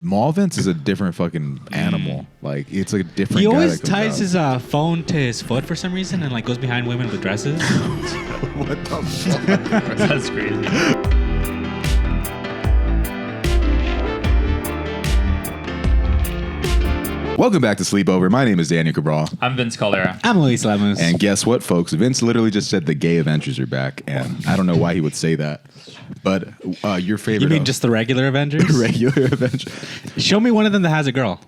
Mall Vince is a different fucking animal. Like, it's a different He guy always that comes ties out. his phone to his foot for some reason and like goes behind women with dresses. What the fuck? That's crazy. Welcome back to Sleepover. My name is Daniel Cabral. I'm Vince Calera. I'm Luis Lemus. And guess what, folks? Vince literally just said the Gay Avengers are back. And I don't know why he would say that. But your favorite... You mean just the regular Avengers? regular Avengers. Show me one of them that has a girl.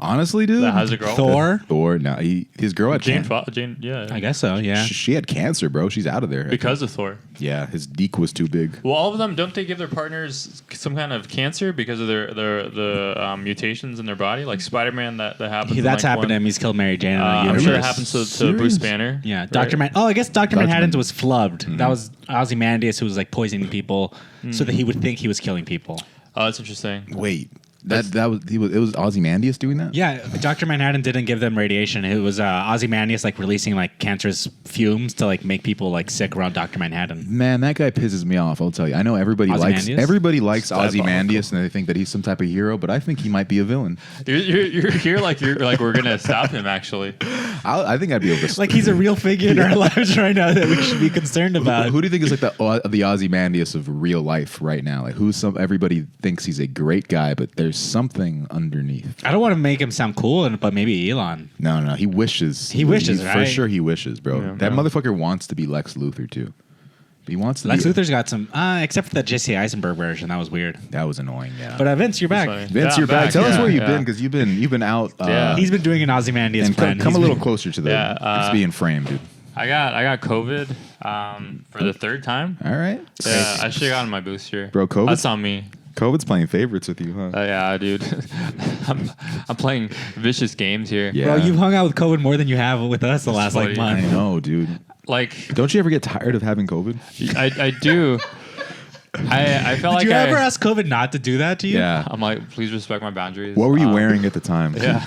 Honestly, dude. That has a girl? Thor. No, his girl had cancer. Jane, yeah. I guess so, yeah. She had cancer, bro. She's out of there. Because of Thor. Yeah, his deek was too big. Well, all of them, don't they give their partners some kind of cancer because of the mutations in their body? Like Spider-Man, that happens. That's happened to him. He's killed Mary Jane. I'm sure it happens to Bruce Banner. Yeah, right? Dr. I guess Dr. Manhattan's was flubbed. Mm-hmm. That was Aussie Mandus who was like poisoning people so that he would think he was killing people. Oh, that's interesting. Wait. It was Ozymandias doing that? Yeah, Dr. Manhattan didn't give them radiation. It was Ozymandias like releasing like cancerous fumes to like make people like sick around Dr. Manhattan. Man, that guy pisses me off. I'll tell you. I know everybody likes Ozymandias and they think that he's some type of hero, but I think he might be a villain. You're here like we're gonna stop him. Actually, I think I'd be able to. Like he's a real figure in our lives right now that we should be concerned about. Who do you think is like the Ozymandias of real life right now? Like everybody thinks he's a great guy, but there's something underneath. I don't want to make him sound cool, but maybe Elon. No, he wishes. He wishes, For right? sure he wishes, bro. Yeah, that motherfucker wants to be Lex Luthor too. He wants to Lex be. Luthor's got some, except for that Jesse Eisenberg version. That was weird. That was annoying, yeah. But Vince, you're back. funny. Vince, Yeah, you're back. Tell us where you've yeah. been, because you've been out. Yeah. He's been doing an Ozymandias and plan. come a little closer to the. Yeah, it's being framed, dude. I got COVID for the third time. All right. Yeah, I should have gotten my booster. Bro, COVID? That's on me. COVID's playing favorites with you, huh? Yeah, dude. I'm playing vicious games here. Yeah. Bro, you've hung out with COVID more than you have with us the last like funny. I month. know, dude. Like, Don't you ever get tired of having COVID? I do. I felt like Did you ever ask COVID not to do that to you? Yeah. I'm like, please respect my boundaries. What were you wearing at the time? Yeah.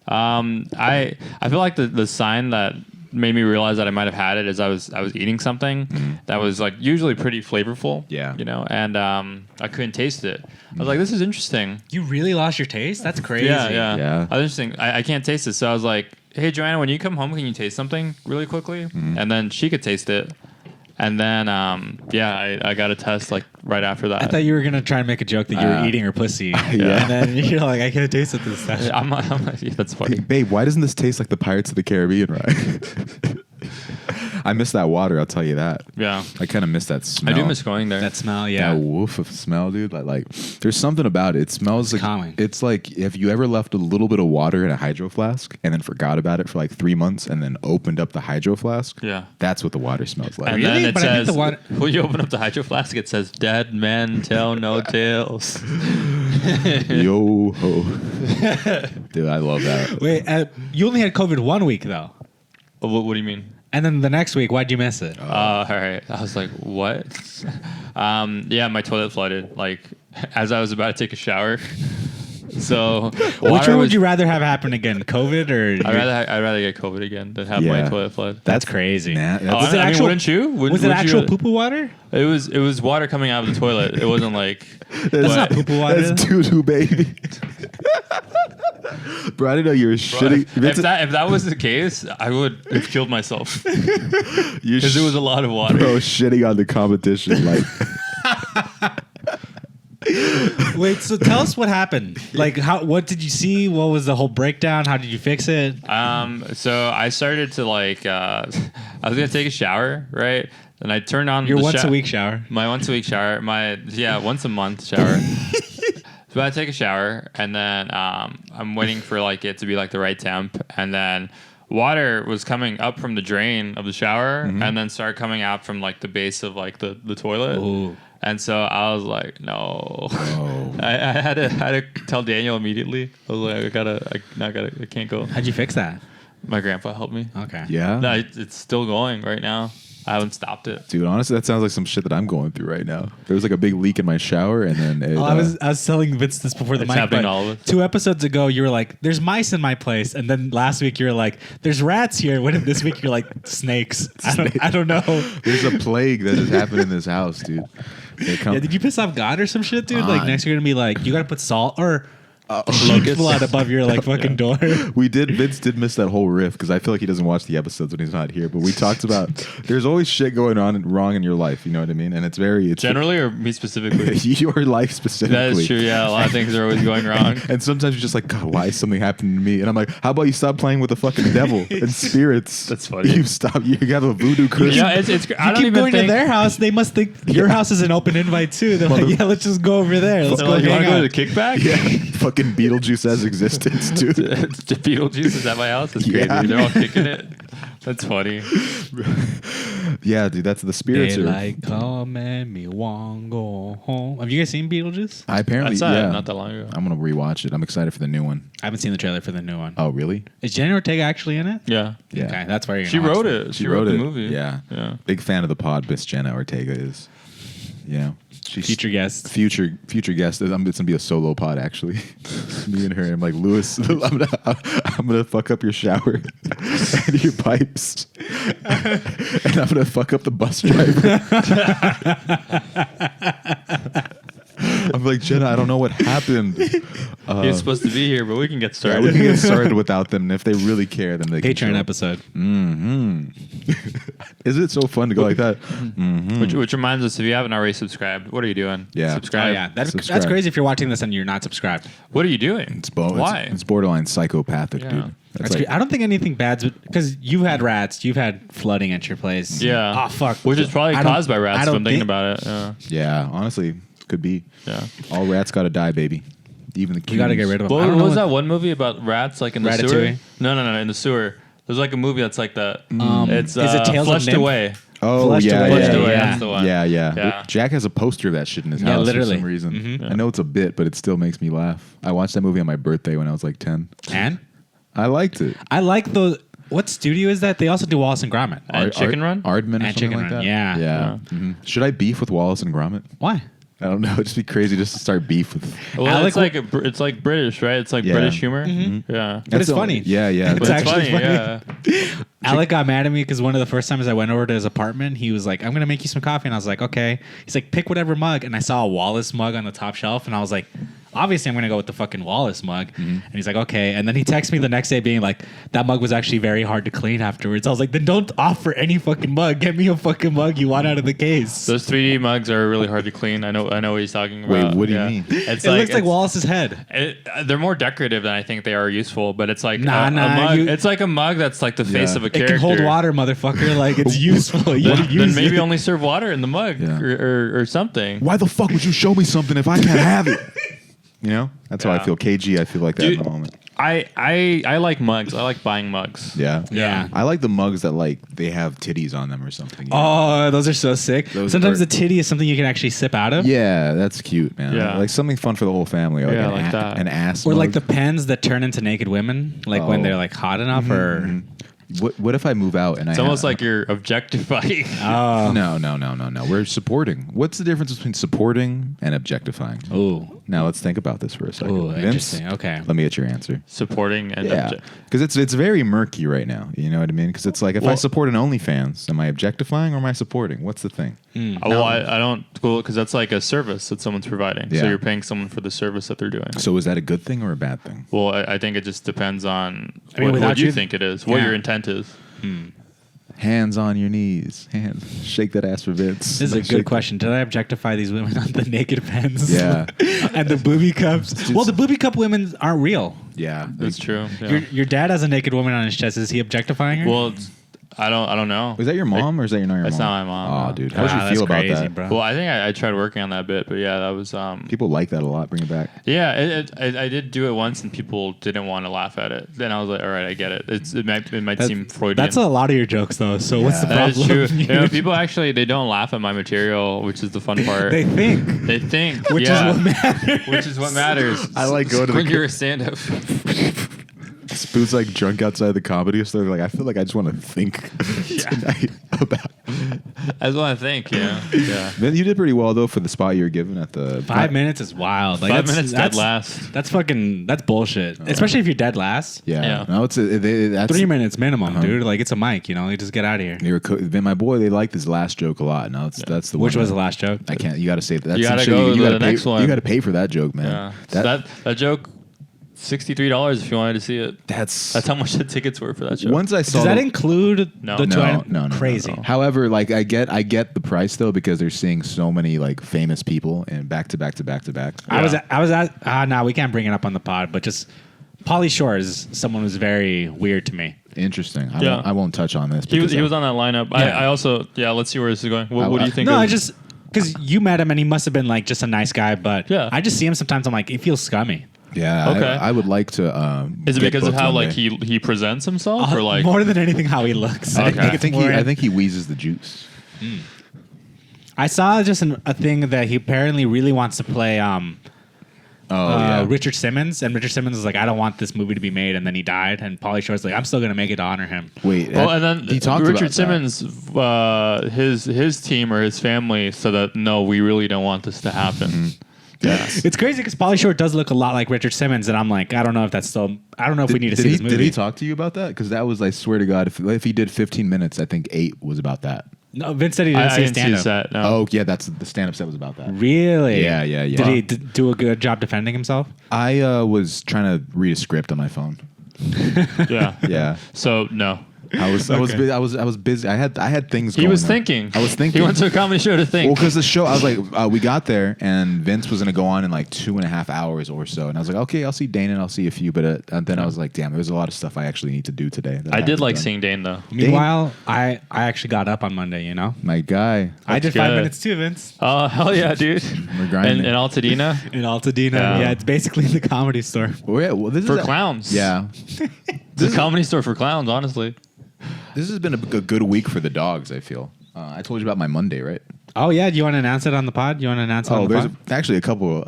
I feel like the sign that made me realize that I might have had it is I was eating something that was like usually pretty flavorful. Yeah. You know, and I couldn't taste it. I was like, this is interesting. You really lost your taste? That's crazy. Yeah. Yeah. That was interesting. I can't taste it. So I was like, hey, Joanna, when you come home, can you taste something really quickly? And then she could taste it. And then, I got a test like right after that. I thought you were going to try and make a joke that you were eating her pussy. Yeah. And then you're like, I can't taste it this time. I'm like, yeah, that's funny. Hey, babe, why doesn't this taste like the Pirates of the Caribbean ride? I miss that water, I'll tell you that. Yeah. I kind of miss that smell. I do miss going there. That smell, yeah. That woof of smell, dude. Like there's something about it. It smells like calming. It's like if you ever left a little bit of water in a hydro flask and then forgot about it for like 3 months and then opened up the hydro flask. Yeah. That's what the water smells like. And Really? then it But I think says, the water- when you open up the hydro flask, it says, dead men tell no tales. Yo ho. Dude, I love that. Wait, you only had COVID 1 week, though. What do you mean? And then the next week, why'd you miss it? All right. I was like, what? Yeah, my toilet flooded, like, as I was about to take a shower. So, Which one would you rather have happen again, COVID or? I'd rather get COVID again than have my toilet flood. That's crazy. Nah, Was it actual? Wouldn't you? Was it actual poo-poo water? It was water coming out of the toilet. It wasn't like. That's not poo-poo water. That's doo-doo, baby. Bro, I didn't know you were shitting. If that was the case, I would have killed myself You're because it was a lot of water. Bro, shitting on the competition. Like, Wait, so tell us what happened. Like, what did you see? What was the whole breakdown? How did you fix it? So I started to like, I was gonna take a shower, right? And I turned on Your the once a week shower. My once a week shower. Once a month shower. So I take a shower, and then I'm waiting for like it to be like the right temp, and then water was coming up from the drain of the shower, and then started coming out from like the base of like the toilet. Ooh. And so I was like, no. oh. I had to tell Daniel immediately. I was like, I can't go. How'd you fix that? My grandpa helped me. Okay. Yeah? No, it's still going right now. I haven't stopped it. Dude, honestly, that sounds like some shit that I'm going through right now. There was like a big leak in my shower, and then it, I was telling Vince this before the It's mic. happening But to all of us. 2 episodes ago, you were like, "There's mice in my place," and then last week you were like, "There's rats here." When this week you're like, "Snakes." I don't know. there's a plague that has happened in this house, dude. Yeah, did you piss off God or some shit, dude? Like next you're gonna be like, you gotta put salt or Locusts. blood above your like fucking door. Vince did miss that whole riff because I feel like he doesn't watch the episodes when he's not here. But we talked about there's always shit going on wrong in your life. You know what I mean? And it's Generally or me specifically? your life specifically. That is true. Yeah, a lot of things are always going wrong. And sometimes you're just like, God, why is something happening to me? And I'm like, how about you stop playing with the fucking devil and spirits? That's funny. You stop. You have a voodoo curse. Yeah, it's. I don't Keep even going think. to their house. They must think your house is an open invite too. They're like, yeah, let's just go over there. Let's They're go like, you want hang to go out. to the kickback? Yeah, fucking Beetlejuice has existence too. Beetlejuice is at my house. That's crazy. Yeah. They're all kicking it. That's funny. Yeah, dude, that's the spirits. Daylight come and me want go home. Have you guys seen Beetlejuice? I apparently, I saw yeah. it not that long ago. I'm gonna rewatch it. I'm excited for the new one. I haven't seen the trailer for the new one. Oh, really? Is Jenny Ortega actually in it? Yeah. Yeah. Okay, that's why you're. She gonna watch wrote it. it. She wrote the it. movie. Yeah. Yeah. Big fan of the pod. Miss Jenna Ortega is. You know, she's Future guest. Future guest. It's gonna be a solo pod actually. Me and her. I'm like, Lewis, I'm gonna fuck up your shower and your pipes, and I'm gonna fuck up the bus driver. I'm like, Jenna, I don't know what happened. He's supposed to be here, but we can get Yeah, started. we can get started without them. And if they really care, then they can Patreon show up. episode. Is it so fun to go like that? Mm-hmm. Which reminds us, if you haven't already subscribed, what are you doing? Yeah. Oh Subscribe. yeah, that's Subscribe. crazy if you're watching this and you're not subscribed. What are you doing? Why? It's borderline psychopathic, Yeah. dude. That's like, crazy. I don't think anything bad's because you've had rats, you've had flooding at your place. Yeah. Oh fuck. Which is probably I don't- caused by I rats if don't I'm thinking think- about it. Yeah. yeah, honestly, could be. Yeah. All rats gotta die, baby. Even the You got to get cubes. rid of them. I What don't know was what- that one movie about rats like in the sewer? Ratatouille? No, in the sewer. There's like a movie that's like that. It's is it Tales of Flushed Nymph? Away. Oh Flushed yeah, away. Flushed yeah, Away. yeah. That's the one. yeah, yeah. Yeah. Jack has a poster of that shit in his Yeah, house literally. for some reason. Mhm. I know it's a bit, but it still makes me laugh. I watched that movie on my birthday when I was like 10. And I liked it. I like the. What studio is that? They also do Wallace and Gromit. And Chicken Run? Aardman or And something Chicken like Run, that. yeah. Yeah. Mhm. Should I beef with Wallace and Gromit? Why? I don't know. It'd just be crazy just to start beef with. Well, I it's like like it's like British, right? It's like Yeah. British humor. Mm-hmm. Yeah. But it's the- funny. Yeah, yeah. It's But it's actually funny. funny. Yeah. Alec got mad at me because one of the first times I went over to his apartment, he was like, "I'm gonna make you some coffee," and I was like, "Okay." He's like, "Pick whatever mug," and I saw a Wallace mug on the top shelf, and I was like, "Obviously, I'm gonna go with the fucking Wallace mug." And he's like, "Okay," and then he texted me the next day being like, "That mug was actually very hard to clean afterwards." I was like, "Then don't offer any fucking mug. Get me a fucking mug you want out of the case." Those 3D mugs are really hard to clean. I know what he's talking about. Wait, what do you Yeah. mean? It's It looks like it's- Wallace's head. they're more decorative than I think they are useful, but it's like Nah, a mug. you- It's like a mug that's like the face Yeah. of a It character. can hold water, motherfucker. Like it's useful. You Then, use maybe it. only serve water in the mug Yeah. or something. Why the fuck would you show me something if I can't have it? You know? That's how I Yeah. feel. KG, I feel like that Dude, in the moment. I like mugs. I like buying mugs. Yeah. Yeah. I like the mugs that like they have titties on them or something. you know? Oh, those are so sick. Those Sometimes are- the titty is something you can actually sip out of. Yeah, that's cute, man. Yeah. Like something fun for the whole family. Like Yeah, an, like that. an ass Or like the mug. pens that turn into naked women, like when Oh. they're like hot enough, or What if I move out and It's almost like you're objectifying. No. We're supporting. What's the difference between supporting and objectifying? ooh, Now let's think about this for a second. ooh, Vince, interesting. Okay, let me get your answer. Supporting and Yeah, because it's very murky right now. You know what I mean? Because it's like if I Well- support an OnlyFans, am I objectifying or am I supporting? What's the thing? Well, I don't cool because that's like a service that someone's providing. Yeah. So you're paying someone for the service that they're doing. So is that a good thing or a bad thing? Well, I think it just depends on I mean, what without you you- think it is, what Yeah. your intent is. Hands on your knees. Hands. Shake that ass for Vince. this is a Shake- good question. Did I objectify these women on the naked pens? Yeah. and the booby cups. Well, the booby cup women aren't real. Yeah. That's true. Yeah. Your dad has a naked woman on his chest. Is he objectifying her? Well, I don't know. Was that your mom or is that not your That's mom? not my mom, Oh, no. dude. How would Wow, you that's feel about crazy, that? bro. Well, I think I tried working on that bit, but yeah, that was People like that a lot. Bring it back. yeah. I did do it once, and people didn't want to laugh at it. Then I was like, all right, I get it. It might seem Freudian. That's a lot of your jokes, though. So what's the That problem? is true. You know, people actually they don't laugh at my material, which is the fun part. they think, They think, which yeah, is what matters. which is what matters. I like going to the when you're a stand-up. Spoon's like drunk outside the comedy store. Like, I feel like I just want to think tonight about. That's what I think. Yeah, yeah. Then you did pretty well though for the spot you were given at the 5 minutes is wild. Like 5 that's- minutes dead that's- last. That's bullshit. Especially if you're dead last. Yeah, Yeah. no, that's 3 minutes minimum, Uh-huh. dude. Like it's a mic, you know. You just get out of here. They were my boy. They liked his last joke a lot. No, that's the Which one was that- the last joke? I can't. You got to say that. That's You some gotta shit go to gotta the pay, next one. You got to pay for that joke, man. Yeah. So that joke $63 if you wanted to see it. That's how much the tickets were for that show. once I saw. Does that include No. the No, no, crazy? No. However, like I get the price though because they're seeing so many like famous people and back to back to back to back. I was at no, we can't bring it up on the pod, but just Pauly Shore is someone who's very weird to me. Interesting. Yeah. I won't touch on this. He was on that lineup. Yeah. I also let's see where this is going. What do you think? No, of, I just because you met him and he must have been like just a nice guy, but Yeah. I just see him sometimes. I'm like, he feels scummy. Yeah. Okay. I would like to. is it get because of booked how one like day. he presents himself or like more than anything how he looks. Okay. I think he wheezes the juice. I saw just a thing that he apparently really wants to play Richard Simmons, and Richard Simmons was like, I don't want this movie to be made, and then he died, and Pauly Shore's like, I'm still gonna make it to honor him. Wait. Well, and then he talked Richard about Simmons, his team or his family said that no, we really don't want this to happen. Yeah. It's crazy because Pauly Shore does look a lot like Richard Simmons, and I'm like, I don't know if that's still. I don't know if we need to see this movie. Did he talk to you about that? Because that was, I swear to God, if he did 15 minutes, I think 8 was about that. No, Vince said he didn't I see didn't see stand his up. set. No. Oh yeah, that's the stand-up set was about that. Really? Yeah. Did he do a good job defending himself? I was trying to read a script on my phone. Yeah. Yeah. So no. I was busy. I had things. He going was on. thinking. I was thinking. He went to a comedy show to think. Well, because the show, I was like, we got there, and Vince was going to go on in like 2.5 hours or so, and I was like, okay, I'll see Dane and I'll see a few, but then I was like, damn, there's a lot of stuff I actually need to do today. I did like seeing Dane though. Meanwhile, I actually got up on Monday. You know, My guy, I did good. 5 minutes too, Vince. Oh hell yeah, dude! we're grinding. In Altadena In Altadena. Yeah. Yeah, it's basically the comedy store. Well, this for is clowns. Yeah, It's a comedy store for clowns. Honestly. this has been a good week for the dogs. I feel. I told you about my Monday, right? Oh yeah, do you want to announce it on the pod? You want to announce it on the There's pod? actually a couple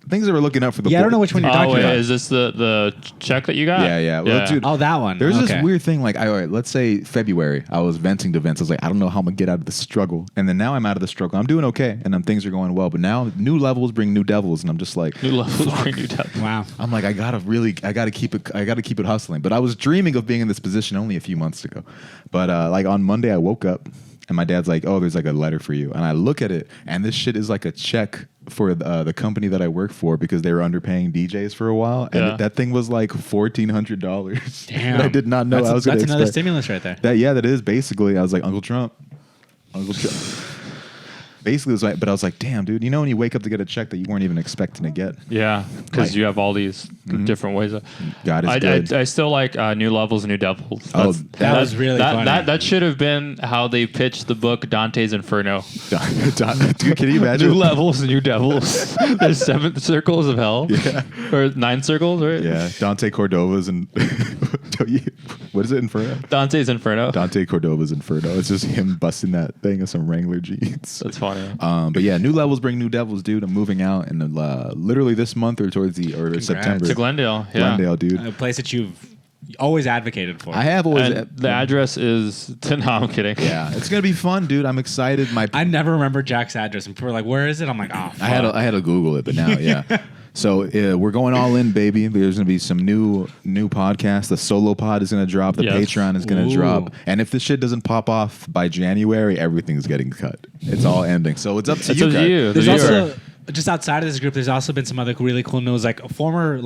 things that we're looking up for the. Yeah, I don't know which one you're talking wait, about. is this the check that you got? Yeah. Well, dude, Oh, that one. there's Okay. this weird thing. Like, all right, let's say February, I was venting to Vince. I was like, I don't know how I'm gonna get out of the struggle. And then now I'm out of the struggle. I'm doing okay, and things are going well. But now new levels bring new devils, and I'm just like, New levels bring new depth. Wow. I'm like, I gotta keep it hustling. But I was dreaming of being in this position only a few months ago. But like on Monday, I woke up and my dad's like, oh, there's like a letter for you. And I look at it, and this shit is like a check for the company that I work for because they were underpaying DJs for a while. And that thing was like $1,400. Damn. I did not know I was going to That's another stimulus right there. that is basically, I was like, Uncle Trump. Basically, it was like, but I was like, damn, dude, you know when you wake up to get a check that you weren't even expecting to get? Yeah, because you have all these different ways. God is good. I still like New Levels, New Devils. Oh, that was really funny. That should have been how they pitched the book Dante's Inferno. Dude, can you imagine? New Levels, New Devils. There's 7 circles of hell. Yeah. Or 9 circles, right? Yeah, Dante Cordova's and what is it, Inferno? Dante's Inferno. Dante Cordova's Inferno. It's just him busting that thing in some Wrangler jeans. That's funny. But yeah, new levels bring new devils, dude. I'm moving out in literally this month or September. To Glendale. Yeah. Glendale, dude. A place that you've always advocated for. I have always. And the address is. No, I'm kidding. Yeah, it's gonna be fun, dude. I'm excited. I never remember Jack's address, and people were like, "Where is it?" I'm like, "Oh." Fuck. I had to Google it, but now, yeah. So we're going all in, baby. There's going to be some new podcasts. The solo pod is going to drop. The Yes. Patreon is going to drop. And if this shit doesn't pop off by January, everything's getting cut. It's all ending. So it's up to It's you up to guys. you. There's The also viewer. just outside of this group. There's also been some other really cool news. Like a former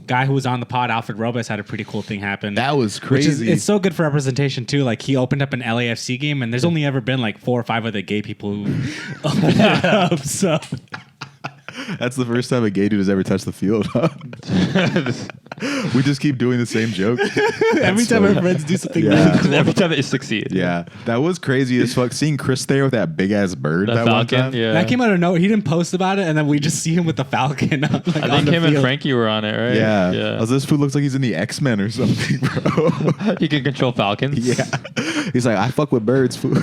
guy who was on the pod, Alfred Rodriguez, had a pretty cool thing happen. That was Which is, crazy. it's so good for representation too. Like he opened up an LAFC game, and there's only ever been like 4 or 5 other gay people who opened it up. So That's the first time a gay dude has ever touched the field. We just keep doing the same joke. every time our friends do something Yeah. really cool, Every time it succeeds. Yeah, that was crazy as fuck. Seeing Chris there with that big ass bird The that one Falcon. time. Yeah. that came out of nowhere. He didn't post about it, and then we just see him with the Falcon. Like, I on think the him and field. Frankie were on it, right? Yeah. Yeah. Oh, this food looks like he's in the X-Men or something, bro. He can control falcons. Yeah. He's like, I fuck with birds. Fool.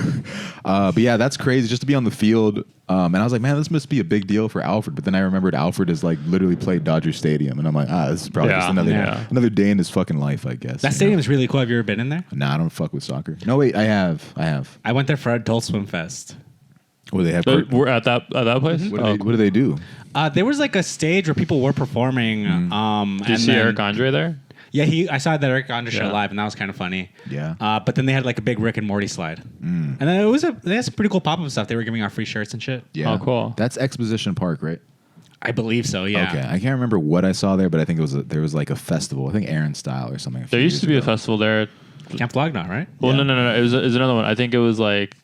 But yeah, that's crazy just to be on the field. And I was like, man, this must be a big deal for Alfred. But then I remembered Alfred has like literally played Dodger Stadium. And I'm like, this is probably just Yeah. another day in his fucking life, I guess. That stadium is really cool. Have you ever been in there? Nah, I don't fuck with soccer. No, wait, I have. I went there for Adult Swim Fest. What do they have? But we're at that place. What do they do? There was like a stage where people were performing. Did you see Eric Andre there? Yeah, I saw that Eric Andre show Yeah. live, and that was kind of funny. Yeah. But then they had like a big Rick and Morty slide, and then they had some pretty cool pop up stuff. They were giving out free shirts and shit. Yeah. Oh, cool. That's Exposition Park, right? I believe so. Yeah. Okay, I can't remember what I saw there, but I think there was like a festival. I think Aaron Style or something. There used to be a festival there. Camp Flognaw, right? Well, Yeah. no. It was another one. I think it was like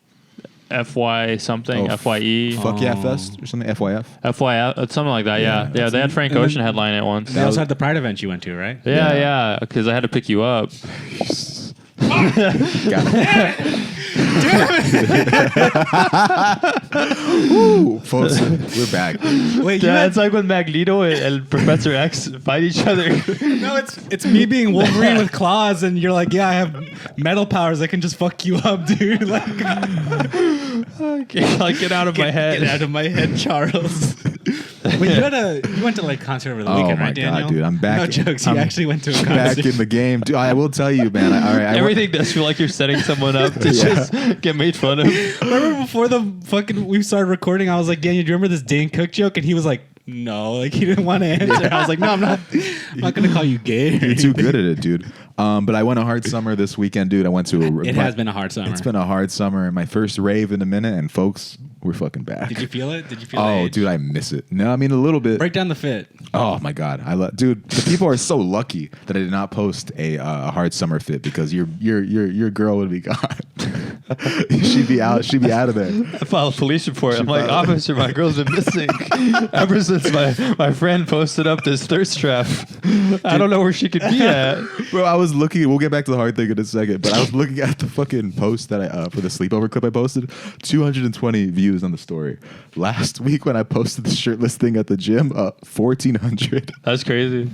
FY something, FYE. Fuck yeah fest or something. FYF. FY, something like that. Yeah. They had Frank Ocean headline it once. They also had the Pride event you went to, right? Yeah. Because I had to pick you up. Ooh, folks, we're back. Wait, Yeah, it's like when Magneto and Professor X fight each other. no, it's me being Wolverine with claws, and you're like, yeah, I have metal powers. I can just fuck you up, dude. Like, Get out of my head. Get out of my head, Charles. Wait, you went to like concert over the weekend, my right, Daniel? God, dude, I'm back. No jokes. You I'm actually went to a concert. Back in the game, dude. I will tell you, man. Everything does feel like you're setting someone up to just get made fun of. Remember before we started recording, I was like, Daniel, do you remember this Dane Cook joke? And he was like, no, like he didn't want to answer. I was like, no, I'm not gonna call you gay. You're too good at it, dude. But I went a hard summer this weekend, dude. I went to It has been a hard summer. It's been a hard summer. My first rave in a minute, and folks, we're fucking back. Did you feel it? Did you feel Oh, age? dude, I miss it. No, I mean a little bit. Break down the fit. Oh my god, dude. The people are so lucky that I did not post a hard summer fit because your girl would be gone. She'd be out of there. I filed a police report. I'm like, officer, my girl's been missing ever since my friend posted up this thirst trap. I don't know where she could be at. Bro, I was looking. We'll get back to the hard thing in a second, but I was looking at the fucking post that I for the sleepover clip I posted. 220 views on the story. Last week when I posted the shirtless thing at the gym, 1,400. That's crazy.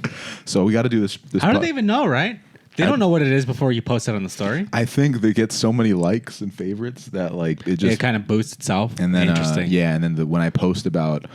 So we got to do this. How do they even know, right? They don't know what it is before you post it on the story. I think they get so many likes and favorites that like It kind of boosts itself. And then Interesting. and then when I post about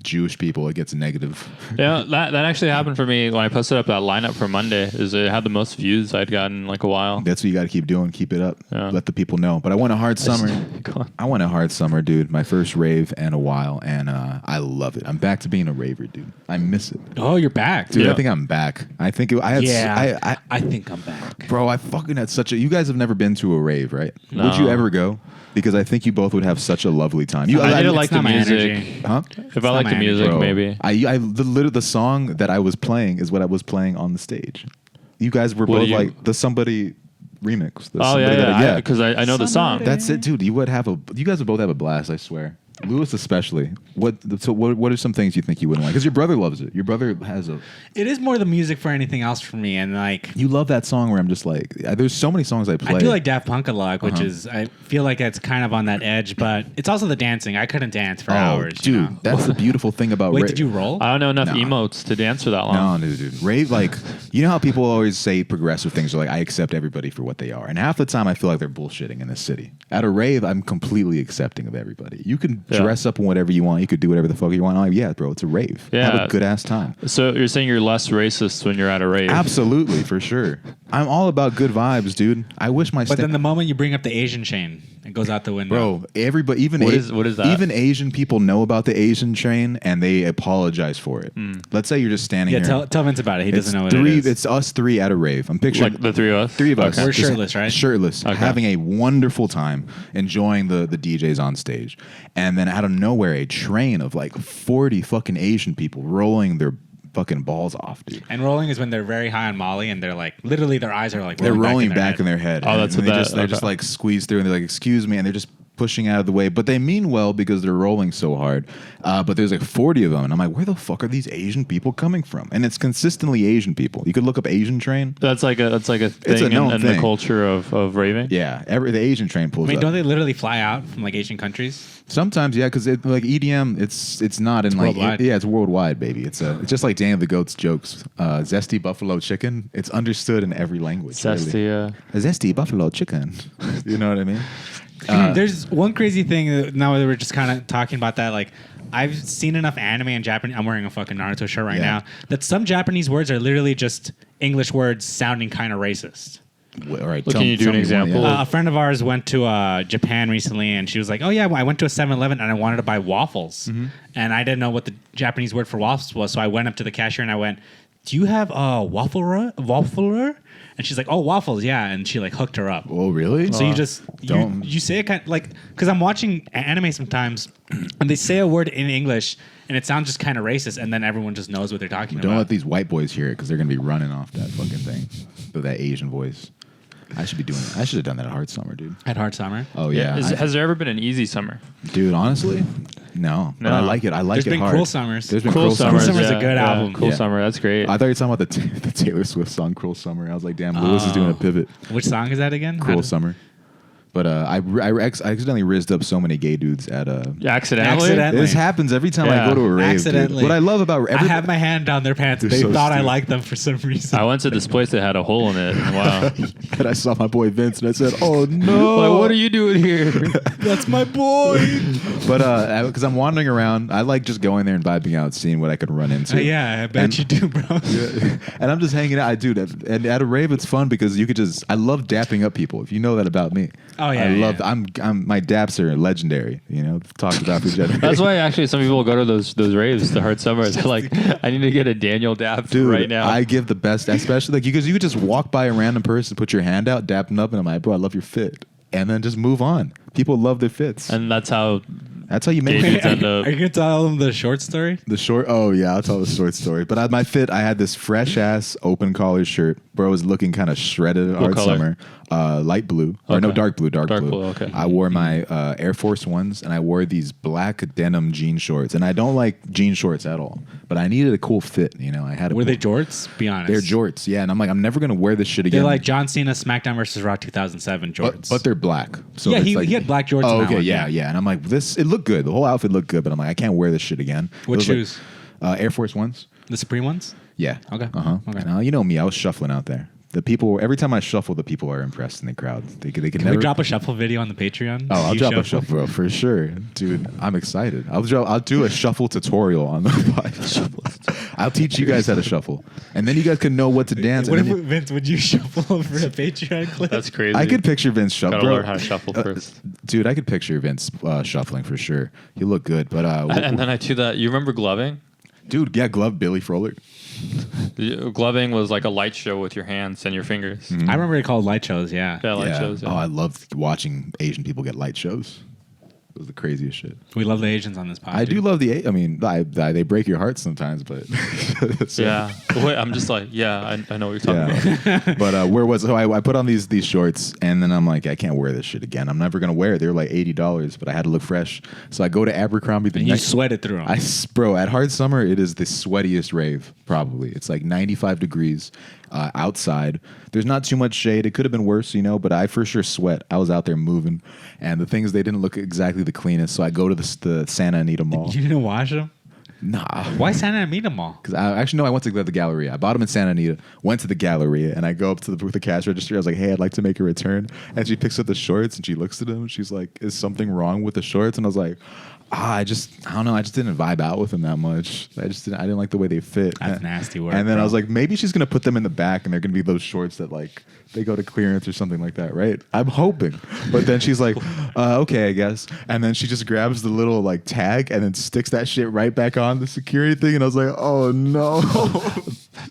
Jewish people, it gets negative. Yeah, that actually happened for me when I posted up that lineup for Monday. Is it had the most views I'd gotten in like a while. That's what you got to keep doing. Keep it up. Yeah. Let the people know. But I went a hard summer. Go on. I went a hard summer, dude. My first rave in a while, and I love it. I'm back to being a raver, dude. I miss it, Oh, you're back. dude. Yeah. I think I'm back. I think I had. I think I'm back. Bro, I fucking had such a. You guys have never been to a rave, right? No. Would you ever go? Because I think you both would have such a lovely time. I didn't it's like the not my music. energy. Huh? If I like not the my music, Bro, maybe. the song that I was playing is what I was playing on the stage. You guys were What both do you- like the Somebody remix. The Oh Somebody yeah. That Because I know the song. That's it, dude. You guys would both have a blast, I swear. Lewis especially. What are some things you think you wouldn't like? Because your brother loves it. Your brother has a. It is more the music for anything else for me, and like You love that song where I'm just like, there's so many songs I play. I do like Daft Punk a lot, which Uh-huh. is I feel like it's kind of on that edge, but it's also the dancing. I couldn't dance for Oh, hours, dude. you know? That's the beautiful thing about. Wait, rave. did you roll? I don't know enough No. emotes to dance for that long. No, dude. Rave, like, you know how people always say progressive things are like, I accept everybody for what they are. And half the time I feel like they're bullshitting in this city. At a rave, I'm completely accepting of everybody. You can Yeah. dress up in whatever you want. You could do whatever the fuck you want. I'm like, yeah, bro, it's a rave. Yeah. Have a good ass time. So you're saying you're less racist when you're at a rave? Absolutely, for sure. I'm all about good vibes, dude. I wish my But then the moment you bring up the Asian chain, it goes out the window. Bro, everybody, even What is that? Even Asian people know about the Asian train and they apologize for it. Let's say you're just standing Yeah, here. tell Vince about it. He It's doesn't know what three. it is. It's us three at a rave. I'm picturing Like the three of us? Three of us. We're just shirtless, right? Shirtless, Okay. having a wonderful time, enjoying the DJs on stage, and then out of nowhere, a train of like 40 fucking Asian people rolling their fucking balls off, dude. And rolling is when they're very high on Molly and they're like, literally their eyes are like They're rolling back in their head. Oh, that's and what they're just okay. like squeezed through, and they're like, "Excuse me," and they're just pushing out of the way, but they mean well because they're rolling so hard. But there's like 40 of them, and I'm like, where the fuck are these Asian people coming from? And it's consistently Asian people. You could look up Asian train. That's like a thing a known in the thing. culture of raving. Yeah, the Asian train pulls I mean, up. don't they literally fly out from like Asian countries? Sometimes, yeah, because like EDM, it's not in like worldwide. yeah, it's worldwide, baby. It's just like Daniel the Goat's jokes. Zesty buffalo chicken. It's understood in every language. really. Zesty, A zesty buffalo chicken. You know what I mean? There's one crazy thing that now that we're just kind of talking about that. Like, I've seen enough anime and Japanese. I'm wearing a fucking Naruto shirt right Yeah. now. That some Japanese words are literally just English words sounding kind of racist. All right, Well, can you do tell an me one, example? yeah. A friend of ours went to Japan recently, and she was like, "Oh yeah, well, I went to a 7-Eleven and I wanted to buy waffles, and I didn't know what the Japanese word for waffles was, so I went up to the cashier and I went." do you have waffler? And she's like, oh, waffles, yeah. And she like hooked her up. Oh, really? So you just don't- you say it kind of like, because I'm watching anime sometimes and they say a word in English and it sounds just kind of racist, and then everyone just knows what they're talking Don't about. let these white boys hear it because they're gonna be running off that fucking thing with that Asian voice. I should have done that at Hard Summer, dude. At Hard Summer. Oh yeah, Has there ever been an easy summer? dude. Honestly, no. But I like it. I like There's it been hard. Cruel Summers. There's been Cruel Cruel Summers. Summers. Summer's a good album. Cruel Yeah. Summer. That's great. I thought you were talking about the Taylor Swift song "Cruel Summer." I was like, damn, Lewis is doing a pivot. Which song is that again? Cruel Summer. But I accidentally rizzed up so many gay dudes at Accidentally? This happens every time I Yeah. go to a rave. Accidentally. Dude. What I love about I have my hand down their pants. They're They so thought I stupid. liked them for some reason. I went to this place that had a hole in it. And wow. and I saw my boy Vince and I said, "Oh no, Like, what are you doing here? That's my boy. But because I'm wandering around, I like just going there and vibing out, seeing what I could run into. Yeah, I bet And- you do, bro. And I'm just hanging out. I do that. And at a rave, it's fun because you could just. I love dapping up people. If you know that about me. Oh, yeah, I love. yeah. I'm my daps are legendary. You know, talked about each other. That's why actually some people go to those raves, the Hard Summers. They're like, I need to get a Daniel dap Dude, right now. I give the best, especially like because you could just walk by a random person, put your hand out, dap them up, and I'm like, bro, I love your fit, and then just move on. People love their fits. and that's how That's how you make gay it. dudes end up. Are you gonna tell them the short story? The short. Oh yeah, I'll tell the short story. But my fit, I had this fresh ass open collar shirt. Bro was looking kind of shredded at Hard color? Summer. Light blue or no, Okay. dark blue. Dark blue, okay. I wore my Air Force Ones and I wore these black denim jean shorts. And I don't like jean shorts at all. But I needed a cool fit. You know, I had. Were they jorts? Be honest. They're jorts. Yeah, and I'm like, I'm never gonna wear this shit again. They're like John Cena SmackDown vs. Raw 2007 jorts. But they're black. So Yeah, it's he like, had black jorts Oh, in that okay, one, yeah, yeah. yeah. And I'm like, it looked good. The whole outfit looked good. But I'm like, I can't wear this shit again. What It was like, shoes? Air Force Ones. The Supreme ones? Yeah. Okay. Okay. Now you know me. I was shuffling out there. The people. Every time I shuffle, the people are impressed in the crowd. They could Can never. we drop a shuffle video on the Patreon? Oh, I'll You drop a shuffle, bro, for sure, dude. I'm excited. I'll do a shuffle tutorial on the podcast. I'll teach you guys how to shuffle, and then you guys can know what to dance. What and if then Vince? Would you shuffle for a Patreon clip? That's crazy. I could picture Vince shuffle. Gotta learn how to shuffle first. Dude, I could picture Vince shuffling for sure. He looked good, but And then I do that. You remember gloving? dude, yeah, glove Billy Froelich. Gloving was like a light show with your hands and your fingers. I remember it called light shows. Yeah. Yeah, light shows. Oh, I loved watching Asian people get light shows. It was the craziest shit. We love the Asians on this podcast. I do love the. I mean, they break your heart sometimes, but so- Yeah. Wait, I'm just like, yeah, I know what you're talking about. Yeah. But where was so I put on these shorts and then I'm like, I can't wear this shit again. I'm never gonna wear it. They were like $80, but I had to look fresh. So I go to Abercrombie the And you next. sweated through them. Bro, at Hard Summer, it is the sweatiest rave, probably. It's like 95 degrees outside. There's not too much shade. It could have been worse, you know, but I for sure sweat. I was out there moving. And the things, they didn't look exactly the cleanest. So I go to the Santa Anita Mall. You didn't wash them? Nah. Why Santa Anita Mall? Because I went to the Galleria. I bought them in Santa Anita, went to the Galleria, and I go up to the cash register. I was like, hey, I'd like to make a return. And she picks up the shorts, and she looks at them. She's like, is something wrong with the shorts? And I was like, I don't know. I just didn't vibe out with them that much. I didn't like the way they fit. That's nasty work, And then bro. I was like, maybe she's going to put them in the back, and they're going to be those shorts that, like, they go to clearance or something like that, right? I'm hoping. But then she's like, okay, I guess. And then she just grabs the little, like, tag and then sticks that shit right back on the security thing. And I was like, oh, no.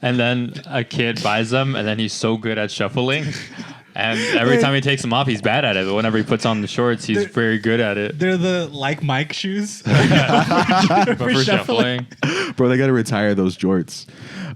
And then a kid buys them, and then he's so good at shuffling. And every time he takes them off, he's bad at it. But whenever he puts on the shorts, he's very good at it. They're the like Mike shoes. But for shuffling. Bro, they got to retire those jorts.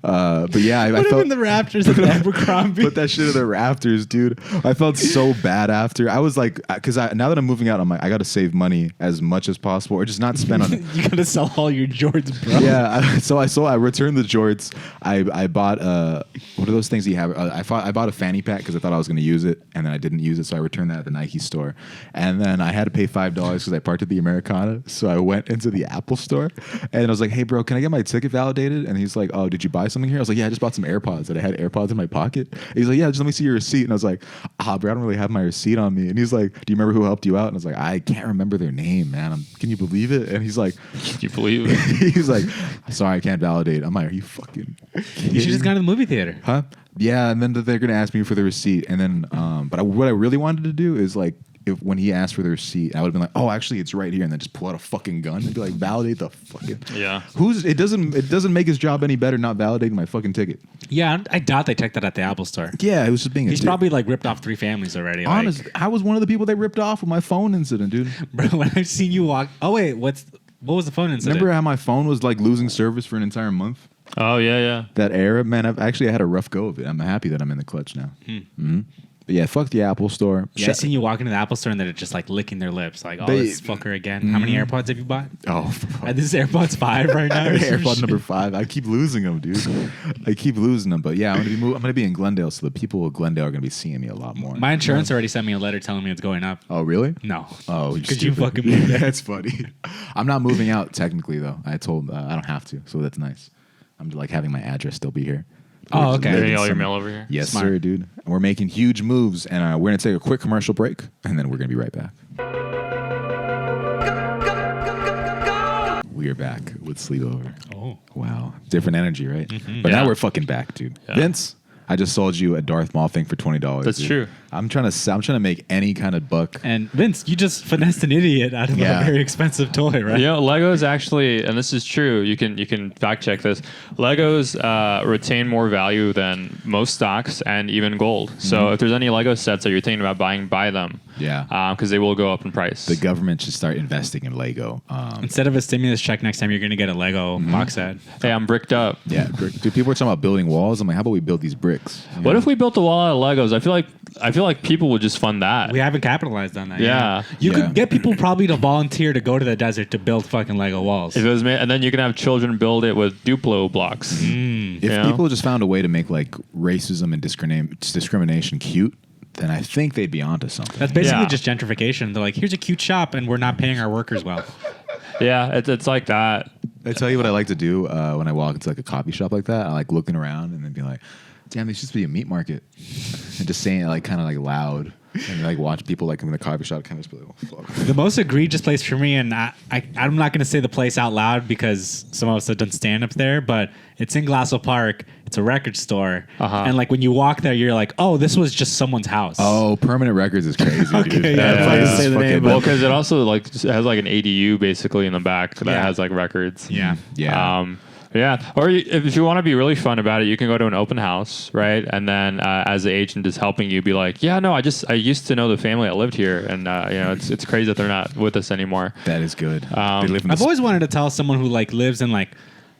But yeah, I Put him felt in the Raptors at the Abercrombie. put that shit in the rafters, dude. I felt so bad after. I was like, because now that I'm moving out, I'm like, I got to save money as much as possible, or just not spend on it. You gotta sell all your Jordans, bro. Yeah, so I returned the jorts. I bought what are those things you have? I bought a fanny pack because I thought I was going to use it, and then I didn't use it, so I returned that at the Nike store. And then I had to pay $5 because I parked at the Americana, so I went into the Apple store, and I was like, hey bro, can I get my ticket validated? And he's like, oh, did you buy something here? I was like, yeah, I just bought some AirPods. And I had AirPods in my pocket. And he's like, yeah, just let me see your receipt. And I was like, bro, I don't really have my receipt on me. And he's like, do you remember who helped you out? And I was like, I can't remember their name, man. Can you believe it? And he's like, Can you believe it? he's like, sorry, I can't validate. I'm like, are you fucking You should just go to the movie theater. Huh? Yeah, and then they're gonna ask me for the receipt, and then, but what I really wanted to do is like if when he asked for the receipt, I would have been like, oh, actually, it's right here, and then just pull out a fucking gun and be like, validate the fucking. Yeah. It doesn't make his job any better not validating my fucking ticket. Yeah, I doubt they checked that at the Apple Store. Yeah, it was just being. He's probably like ripped off 3 families already. Honest, Like, I was one of the people they ripped off with my phone incident, dude. bro, when I've seen you walk. Oh wait, what was the phone incident? Remember how my phone was like losing service for an entire month? Oh yeah. That era, man. I had a rough go of it. I'm happy that I'm in the clutch now. Mm-hmm. But yeah, fuck the Apple Store. Yeah, I seen you walk into the Apple Store and they're just like licking their lips, like, oh, this fucker again. How many AirPods have you bought? Oh, This is AirPods 5 right now. AirPod number 5. I keep losing them, dude. I keep losing them. But yeah, I'm gonna be in Glendale, so the people of Glendale are gonna be seeing me a lot more. My insurance already sent me a letter telling me it's going up. Oh, really? No. Oh, because you fucking moved there. That's funny. I'm not moving out technically though. I told I don't have to, so that's nice. I'm like having my address still be here. Oh, okay. Getting all your mail over here. Yes, Smart. sir, dude. We're making huge moves, and we're gonna take a quick commercial break, and then we're gonna be right back. We are back with Sleepover. Oh. Wow, different energy, right? Mm-hmm. But now Yeah. we're fucking back, dude. Yeah. Vince, I just sold you a Darth Maul thing for $20. That's dude. true. I'm trying to make any kind of buck. And Vince, you just finessed an idiot out of Yeah. a very expensive toy, right? You know, Legos actually, and this is true. You can fact check this. Legos retain more value than most stocks and even gold. So if there's any Lego sets that you're thinking about buying, buy them. Yeah. Because they will go up in price. The government should start investing in Lego. Instead of a stimulus check next time, you're going to get a Lego box set. Hey, I'm bricked up. Yeah, dude. People are talking about building walls. I'm like, how about we build these bricks? You What know? if we built a wall out of Legos? I feel like people would just fund that. We haven't capitalized on that. Yeah. You Yeah. could get people probably to volunteer to go to the desert to build fucking Lego walls. If it was made, and then you can have children build it with Duplo blocks. If Yeah. people just found a way to make like racism and discrimination cute, then I think they'd be onto something. That's basically Yeah. just gentrification. They're like, here's a cute shop, and we're not paying our workers well. Yeah, it's like that. I tell you what I like to do when I walk into like a coffee shop like that. I like looking around and then be like, damn, there should just be a meat market. And just saying it like kind of like loud. And like watch people like in the coffee shop kind of just be like, oh, fuck. The most egregious place for me, and I'm not going to say the place out loud because some of us have done stand up there, but it's in Glassell Park. It's a record store. Uh-huh. And like when you walk there, you're like, oh, this was just someone's house. Oh, Permanent Records is crazy, dude. Okay, That yeah, place I is didn't say the fucking- name, Well, because it also like just has like an ADU basically in the back that Yeah. has like records. Yeah. Yeah. Yeah, or if you want to be really fun about it, you can go to an open house, right? And then as the agent is helping you, be like, yeah, no, I used to know the family that lived here, and it's crazy that they're not with us anymore. That is good. They live in I've this- always wanted to tell someone who like lives in like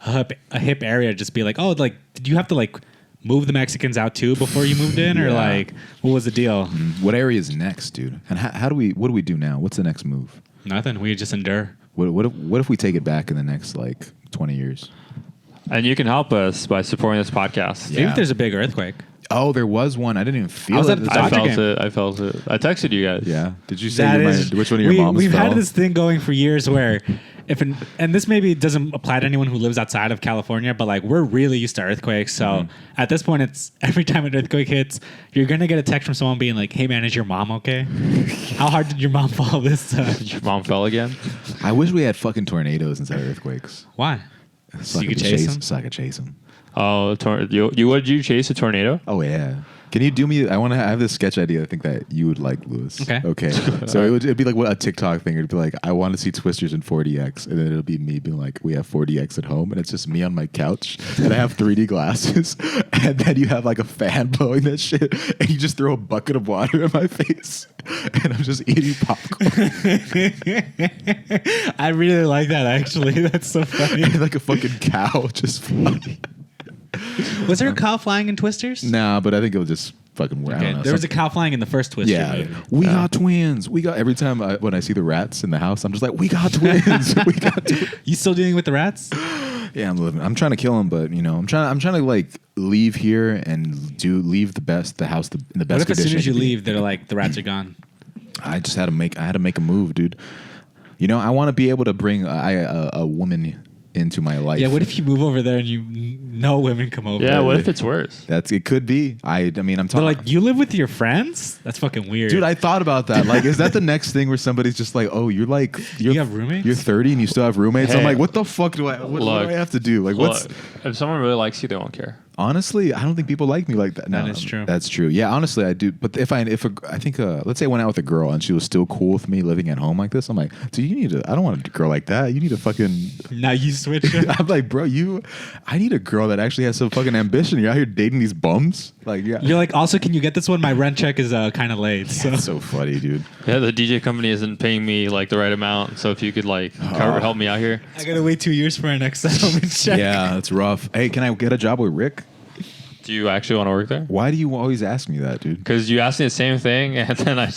a hip area, just be like, oh, like, did you have to like move the Mexicans out too before you moved in, or Yeah. like, what was the deal? What area is next, dude? And what do we do now? What's the next move? Nothing. We just endure. What if we take it back in the next like 20 years? And you can help us by supporting this podcast. Maybe Yeah. if there's a big earthquake. Oh, there was one. I didn't even feel I was it. at the This- Dodger I game. felt it. I texted you guys. Yeah. Did you say That you is, which one of your moms We've fell? had this thing going for years where and this maybe doesn't apply to anyone who lives outside of California, but like we're really used to earthquakes. So at this point, it's every time an earthquake hits, you're going to get a text from someone being like, hey man, is your mom okay? How hard did your mom fall this time? Your mom fell again. I wish we had fucking tornadoes instead of earthquakes. Why? So you I could chase them? So I could chase them. Oh, would you chase a tornado? Oh yeah. Can you do me? I have this sketch idea. I think that you would like, Lewis. Okay. Okay. So it'd be like a TikTok thing. It'd be like, I want to see Twisters in 4DX, and then it'll be me being like, we have 4DX at home, and it's just me on my couch, and I have 3D glasses, and then you have like a fan blowing that shit, and you just throw a bucket of water in my face, and I'm just eating popcorn. I really like that actually. That's so funny. And like a fucking cow just flying. Was there a cow flying in Twisters? Nah, but I think it'll just fucking work. I Okay, don't know. there was a cow flying in the first Twister Yeah, movie. we got twins. We got every time when I see the rats in the house, I'm just like, we got twins. We got twins. You still dealing with the rats? Yeah, I'm trying to kill them, but I'm trying to like leave here and leave the house in the best What if as soon condition as you it can be. leave, they're like, the rats are gone? I just had to make a move, dude. I want to be able to bring a woman into my life. Yeah, what if you move over there and no women come over? Yeah, what if it's worse? It could be. I mean, I'm They're talking like, you live with your friends? That's fucking weird. Dude, I thought about that. Like, is that the next thing where somebody's just like, "Oh, you have roommates? You're 30 and you still have roommates." I'm Hey, like, "What the fuck what do I have to do? Like, what's?" If someone really likes you, they won't care. Honestly, I don't think people like me like that. That is true. That's true. Yeah, honestly, I do. But I think, let's say I went out with a girl and she was still cool with me living at home like this. I'm like, dude, I don't want a girl like that. You need a fucking. Now you switch it. I'm like, bro, I need a girl that actually has some fucking ambition. You're out here dating these bums. Like, yeah. You're like, also, can you get this one? My rent check is kind of late. So. That's so funny, dude. Yeah, the DJ company isn't paying me like the right amount. So if you could like help me out here. I gotta wait 2 years for our next settlement check. Yeah, that's rough. Hey, can I get a job with Rick? Do you actually want to work there? Why do you always ask me that, dude? Because you asked me the same thing, and then and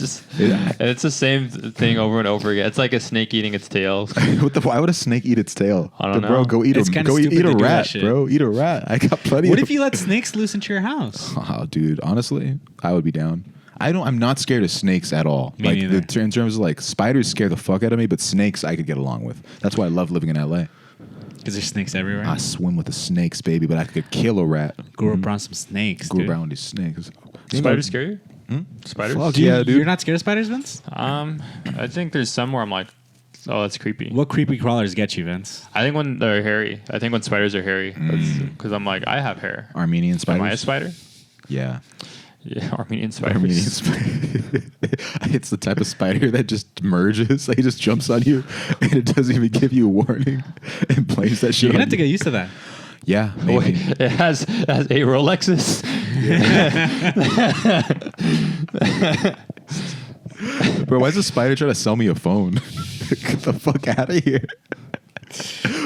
it's the same thing over and over again. It's like a snake eating its tail. Why would a snake eat its tail? I don't know. Bro, go eat It's a kinda go eat stupid a to do that rat, shit. bro. Eat a rat. I got plenty. What of if you let snakes loose into your house? Oh, dude, honestly, I would be down. I'm not scared of snakes at all. Me neither. In terms of like spiders scare the fuck out of me, but snakes I could get along with. That's why I love living in LA. Because there's snakes everywhere. I swim with the snakes, baby, but I could kill a rat. Go around some snakes, Go dude. around these snakes. Spiders scare you? Spiders? Fuck yeah, dude. You're not scared of spiders, Vince? I think there's some where I'm like, oh, that's creepy. What creepy crawlers get you, Vince? I think when they're hairy. I think when spiders are hairy. Because I'm like, I have hair. Armenian spiders. Am I a spider? Yeah. Yeah, Armenian spiders. Armenian spider. It's the type of spider that just merges. Like, it just jumps on you, and it doesn't even give you a warning, and blames that shit. You're gonna on have to you. get used to that. Yeah, Wait, maybe. it has 8 Rolexes. Bro, why is a spider trying to sell me a phone? Get the fuck out of here.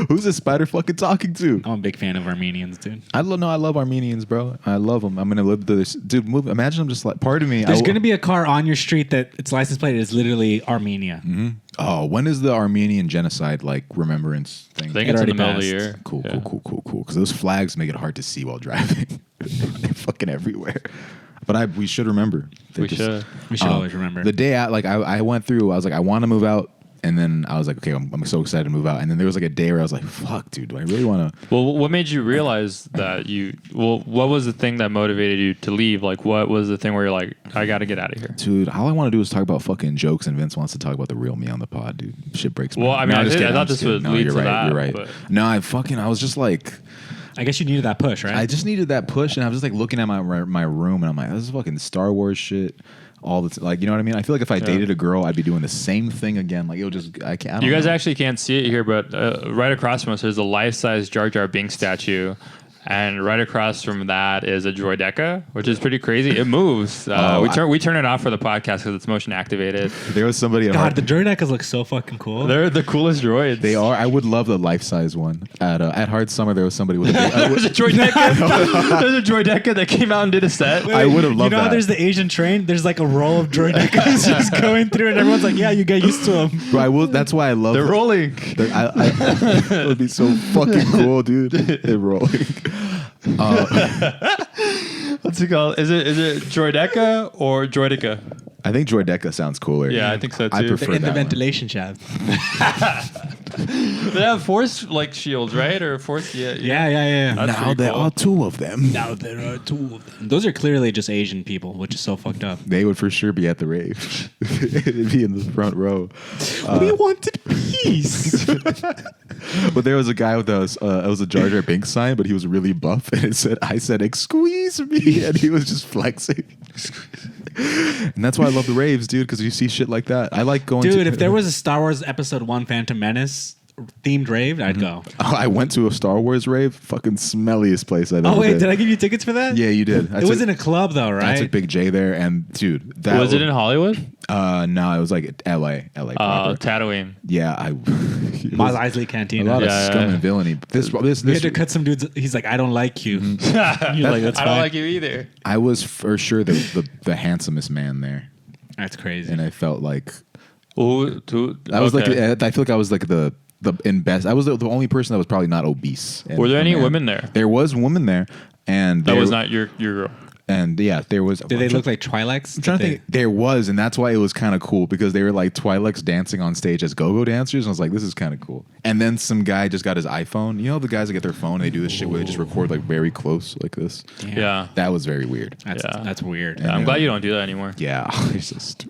Who's this spider fucking talking to? I'm a big fan of Armenians, dude. I love Armenians, bro. I love them. I'm gonna live this, dude. Imagine I'm just like, pardon me. There's gonna be a car on your street that its license plate is literally Armenia. Mm-hmm. Oh, when is the Armenian Genocide like remembrance thing? I think It it's in already the middle of the passed. year. Cool, Yeah. cool. Because those flags make it hard to see while driving. They're fucking everywhere. But we should remember. We should. We should always remember. The day out, like I went through, I was like, I want to move out. And then I was like, okay, I'm so excited to move out. And then there was like a day where I was like, fuck, dude, do I really want to? Well, what made you realize that what was the thing that motivated you to leave? Like, what was the thing where you're like, I got to get out of here? Dude, all I want to do is talk about fucking jokes, and Vince wants to talk about the real me on the pod, dude. Shit breaks my Well, heart. I mean, I'm I just did- I kidding, thought I'm just this would kidding. No, lead you're to right, that, You're right. but- No, I was just like, I guess you needed that push, right? I just needed that push, and I was just like looking at my room, and I'm like, this is fucking Star Wars shit. All the like, you know what I mean? I feel like if I dated a girl, I'd be doing the same thing again. Like, I can't. You guys actually can't see it here, but right across from us there's a life-size Jar Jar Binks statue. And right across from that is a droideka, which is pretty crazy. It moves. We turn it off for the podcast because it's motion activated. There was somebody. God, the droidekas look so fucking cool. They're the coolest droids. They are. I would love the life size one. At Hard Summer, there was somebody with a big. There's a droideka. There's a droideka that came out and did a set. I would have loved You know how that. their the Asian train? There's like a roll of droidekas just going through, and everyone's like, "Yeah, you get used to them." Bro, I will. That's why I love. They're rolling. It would be so fucking cool, dude. They're rolling. What's it called? Is it droideka or droideka? I think Droideka sounds cooler. Yeah, I think so, I too. prefer In the that one. ventilation shaft. They have force like shields, right? Or force? Yeah. That's Now pretty there cool. are two of them. Now there are two of them. Those are clearly just Asian people, which is so fucked up. They would for sure be at the rave. They'd be in the front row. We wanted peace. But there was a guy with it was a Jar Jar Binks sign, but he was really buff, and I said, "Squeeze me," and he was just flexing. And that's why I love the raves, dude, because you see shit like that. I like going. Dude, if there was a Star Wars Episode 1 Phantom Menace themed rave, I'd go. I went to a Star Wars rave, fucking smelliest place I've ever Oh, wait, been. did I give you tickets for that? Yeah, you did. It was in a club, though, I right? took Big J there, and dude, that Was it in Hollywood? No, it was like L.A. proper. Tatooine. Yeah, I. Mos Eisley a Cantina. lot of Yeah, scum yeah. and villainy. This We had to cut some dudes. He's like, I don't like you. You're like, that's I fine. don't like you either. I was for sure the handsomest man there, That's crazy. and I felt like Ooh, I was like I feel like I was like the in best. I was the only person that was probably not obese. Were there any And women there? There was a woman there, and That there- was not your girl. And yeah, there was. Did they look like Twi'leks? I'm trying to think. There was, and that's why it was kind of cool because they were like Twi'leks dancing on stage as go-go dancers. And I was like, this is kind of cool. And then some guy just got his iPhone. You know the guys that get their phone and they do this shit where they just record like very close like this. Damn. Yeah. That was very weird. That's weird. Yeah. I'm glad you don't do that anymore. Yeah, it's just.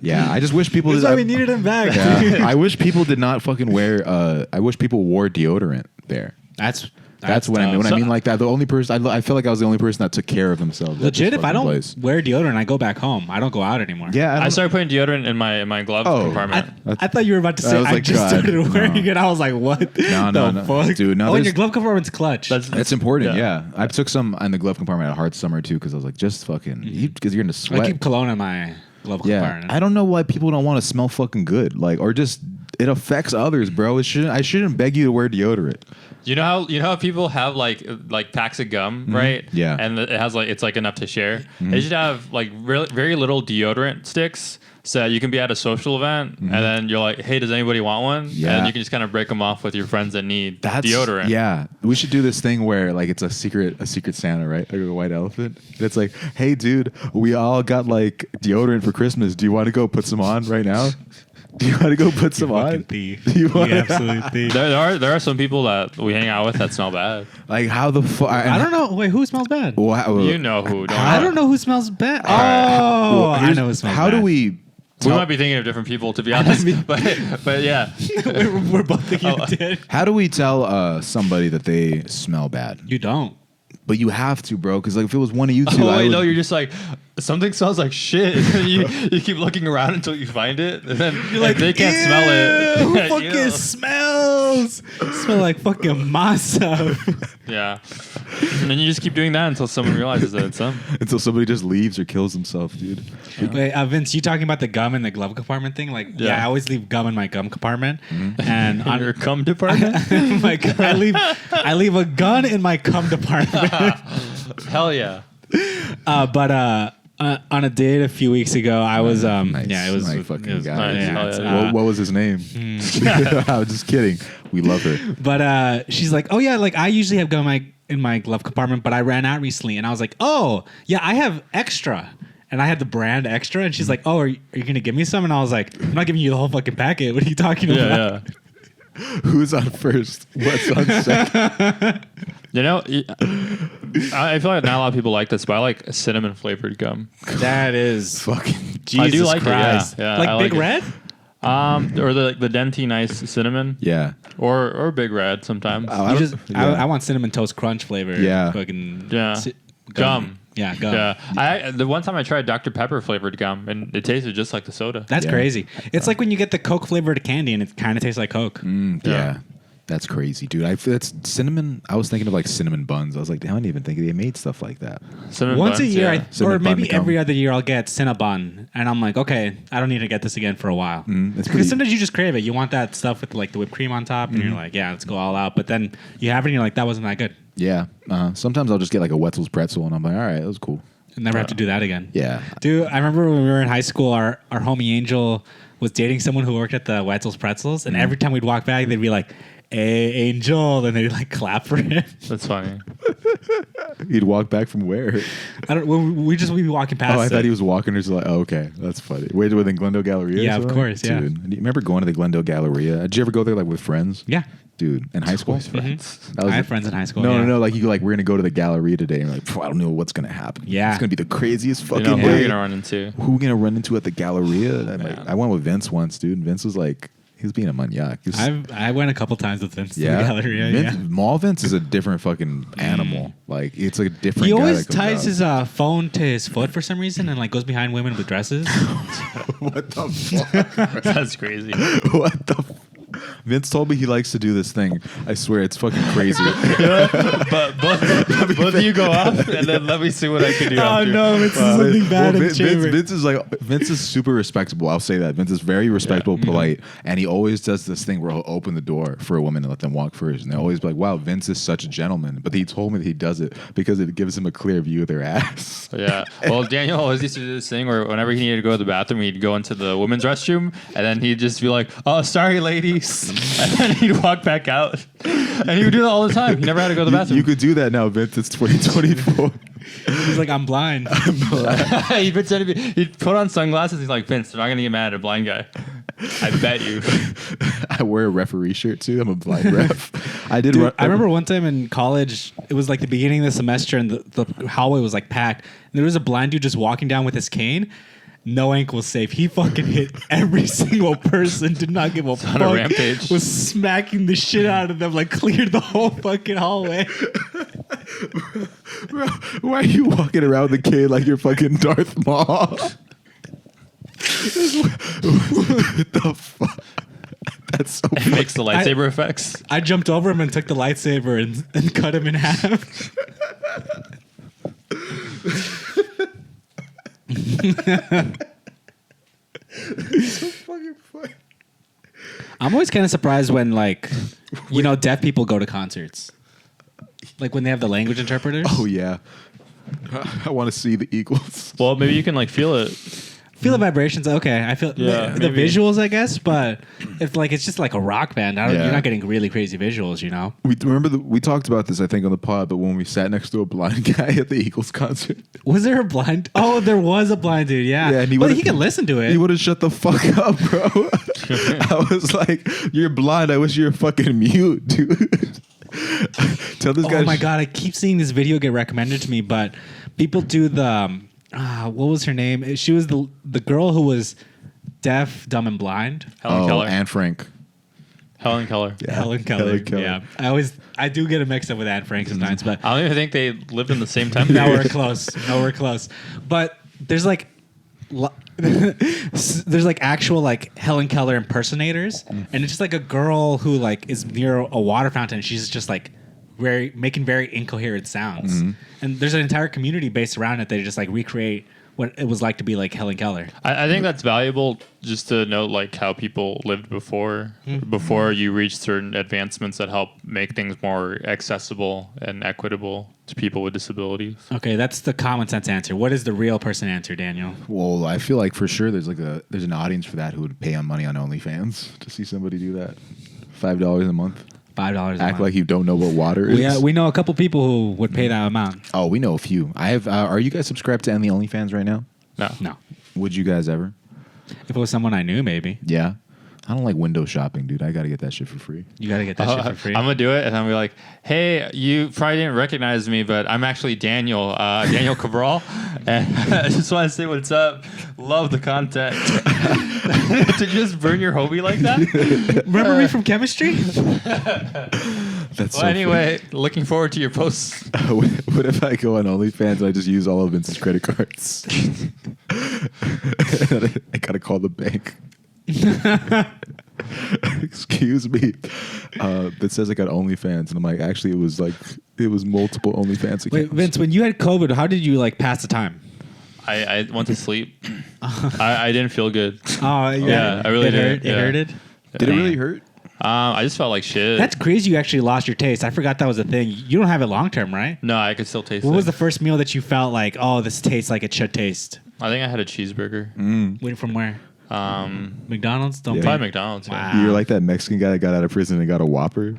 Yeah, I just wish people. That's why we needed him back. Yeah, I wish people did not fucking wear. I wish people wore deodorant there. That's That's what I mean. When I mean like that, the only person I feel like I was the only person that took care of themselves. Legit, if I don't wear deodorant, I go back home. I don't go out anymore. Yeah, I started putting deodorant in my glove compartment. I thought you were about to say I just started wearing it. I was like, what? No, fuck? dude. No, and your glove compartment's clutch. That's important. Yeah. I took some in the glove compartment at Hard Summer too because I was like, just fucking because you're in the sweat. I keep cologne in my glove compartment. I don't know why people don't want to smell fucking good, like, or just it affects others, bro. I shouldn't beg you to wear deodorant. You know how people have like packs of gum, right? Yeah. And it has it's like enough to share. They should have like very little deodorant sticks so you can be at a social event and then you're like, hey, does anybody want one? Yeah. And you can just kind of break them off with your friends that need deodorant. Yeah. We should do this thing where like it's a secret Santa, right? Like a white elephant. It's like, hey, dude, we all got like deodorant for Christmas. Do you want to go put some on right now? Do you want to go put some on? Thief. You absolute thief. There are some people that we hang out with that smell bad. Like how the fuck? I don't know. Wait, who smells bad? You know who? I don't know who smells bad. Oh, I know who smells bad. How do we? We might be thinking of different people, to be honest. but yeah, we're both thinking of dead. How do we tell somebody that they smell bad? You don't. But you have to, bro. Because like if it was one of you two, no, you're just like something smells like shit. you keep looking around until you find it, and then you're like, they can't smell it. Who fucking smells? Smell like fucking masa. Yeah, and then you just keep doing that until someone realizes that it's them. Until somebody just leaves or kills himself, dude. Wait, Vince, you talking about the gum in the glove compartment thing? Like, yeah, I always leave gum in my gum compartment, and on your cum department, I leave a gun in my cum department. Hell yeah. But on a date a few weeks ago, I was nice. Yeah, it was my fucking guy. Nice. What was his name? I was just kidding. We love her. But she's like, oh yeah, like I usually have gum in my glove compartment, but I ran out recently, and I was like, oh yeah, I have extra. And I had the brand extra, and she's like, oh, are you gonna give me some? And I was like, I'm not giving you the whole fucking packet. What are you talking about? Yeah. Who's on first? What's on second? You know, I feel like not a lot of people like this, but I like cinnamon flavored gum. That is fucking Jesus I do like Christ. it. Yeah. Like I Big like Red? Or the Denti Nice cinnamon. Yeah. Or Big Red sometimes. I want cinnamon toast crunch flavor. Yeah. Fucking Gum. Yeah, gum. Yeah. The one time I tried Dr. Pepper flavored gum, and it tasted just like the soda. That's crazy. It's like when you get the Coke flavored candy, and it kind of tastes like Coke. Yeah. That's crazy, dude. That's cinnamon. I was thinking of like cinnamon buns. I was like, I didn't even think they made stuff like that. Cinnamon Once buns, a year, yeah. or maybe every other year, I'll get Cinnabon, and I'm like, okay, I don't need to get this again for a while. Because sometimes you just crave it. You want that stuff with like the whipped cream on top, and you're like, yeah, let's go all out. But then you have it, and you're like, that wasn't that good. Yeah. Sometimes I'll just get like a Wetzel's pretzel, and I'm like, all right, that was cool. Never have to do that again. Yeah. Dude, I remember when we were in high school, our homie Angel was dating someone who worked at the Wetzel's Pretzels, and every time we'd walk back, they'd be like, hey, Angel, and they'd like clap for him. That's funny. He'd walk back from where? We'd be walking past. Oh, I thought he was walking. Just like, oh, okay, that's funny. Wait, within Glendale Galleria? Yeah, of course. Yeah. Dude, do you remember going to the Glendale Galleria? Did you ever go there like with friends? Yeah. Dude, in high school? Friends. I had friends in high school. No. Like, you like, we're going to go to the Galleria today. And you're like, I don't know what's going to happen. Yeah. It's going to be the craziest fucking Who are day. you going to run into? Who are we going to run into at the Galleria? I went with Vince once, dude. Vince was like, he was being a maniac. I went a couple times with Vince to the Galleria. Mall Vince is a different fucking animal. Like, it's a different He guy always that comes ties out. his phone to his foot for some reason and like goes behind women with dresses. What the fuck? That's crazy. What the Vince told me he likes to do this thing. I swear, it's fucking crazy. But both of you go off, and then let me see what I can do. Oh no, it's something bad in the chamber. Vince is super respectable. I'll say that. Vince is very respectable, polite, and he always does this thing where he'll open the door for a woman and let them walk first. And they always be like, "Wow, Vince is such a gentleman." But he told me that he does it because it gives him a clear view of their ass. Yeah. Well, Daniel always used to do this thing where whenever he needed to go to the bathroom, he'd go into the women's restroom, and then he'd just be like, "Oh, sorry, ladies," and then he'd walk back out. And he would do that all the time. He never had to go to the bathroom. You could do that now, Vince. It's 2024. He's like, I'm blind. He'd put on sunglasses. He's like, Vince, they're not going to get mad at a blind guy. I bet you. I wear a referee shirt too. I'm a blind ref. I remember one time in college, it was like the beginning of the semester and the hallway was like packed. And there was a blind dude just walking down with his cane. no ankle safe. He fucking hit every single person. Did not give a fuck. on a rampage. Was smacking the shit out of them. Like cleared the whole fucking hallway. Bro, why are you walking around with the kid like you're fucking Darth Maul? What the fuck? That's so It makes the lightsaber effects. I jumped over him and took the lightsaber and cut him in half. so fucking funny. I'm always kind of surprised when, like, you know, deaf people go to concerts. Like when they have the language interpreters. Oh, yeah. I want to see the Eagles. Well, maybe you can like feel it. Feel the vibrations. Okay, I feel Yeah, the maybe. visuals, I guess. But if like it's just like a rock band, Yeah. you're not getting really crazy visuals, you know. We talked about this, I think, on the pod, but when we sat next to a blind guy at the Eagles concert. Was there a blind? Oh, there was a blind dude. Yeah, Yeah, and he but would've- he can listen to it. He would have shut the fuck up, bro. I was like, you're blind. I wish you were fucking mute, dude. Tell this guy. Oh my god, I keep seeing this video get recommended to me, but people do the what was her name? She was the girl who was deaf, dumb, and blind. Helen Keller. Anne Frank. Helen Keller. Yeah. Helen Keller. Helen Keller. Yeah, I do get it mixed up with Anne Frank sometimes, but I don't even think they lived in the same time. nowhere close. Nowhere close. But there's like there's like actual like Helen Keller impersonators, and it's just like a girl who like is near a water fountain. And she's just like making very incoherent sounds, and there's an entire community based around it. They just like recreate what it was like to be like Helen Keller. I think that's valuable just to note like how people lived before you reach certain advancements that help make things more accessible and equitable to people with disabilities. Okay, that's the common sense answer. What is the real person answer, Daniel? Well, I feel like for sure there's an audience for that who would pay on money on OnlyFans to see somebody do that. $5 a month. $5. Act like you don't know what water is. Yeah, we know a couple people who would pay that amount. Oh, we know a few. I have. Are you guys subscribed to any OnlyFans right now? No, Would you guys ever? if it was someone I knew, maybe. Yeah. I don't like window shopping, dude. I got to get that shit for free. You got to get that shit for free. I'm gonna do it, and I'm gonna be like, "Hey, you probably didn't recognize me, but I'm actually Daniel, Daniel Cabral, and I just want to say what's up. Love the content." To just burn your hobie like that. Remember me from chemistry? That's Well, anyway, looking forward to your posts. What if I go on OnlyFans and I just use all of Vince's credit cards? I gotta call the bank. Excuse me. That says I got OnlyFans, and I'm like, actually, it was multiple OnlyFans accounts. Wait, Vince, when you had COVID, how did you like pass the time? I went to sleep. I didn't feel good. Oh, Yeah, I really it did. hurt. Yeah. It hurted. Did it really hurt? I just felt like shit. That's crazy. You actually lost your taste. I forgot that was a thing. You don't have it long term, right? No, I could still taste it. What was the first meal that you felt like, oh, this tastes like it should taste? I think I had a cheeseburger. Wait, from where? Probably McDonald's? Don't be. McDonald's. Yeah. Wow. You're like that Mexican guy that got out of prison and got a Whopper.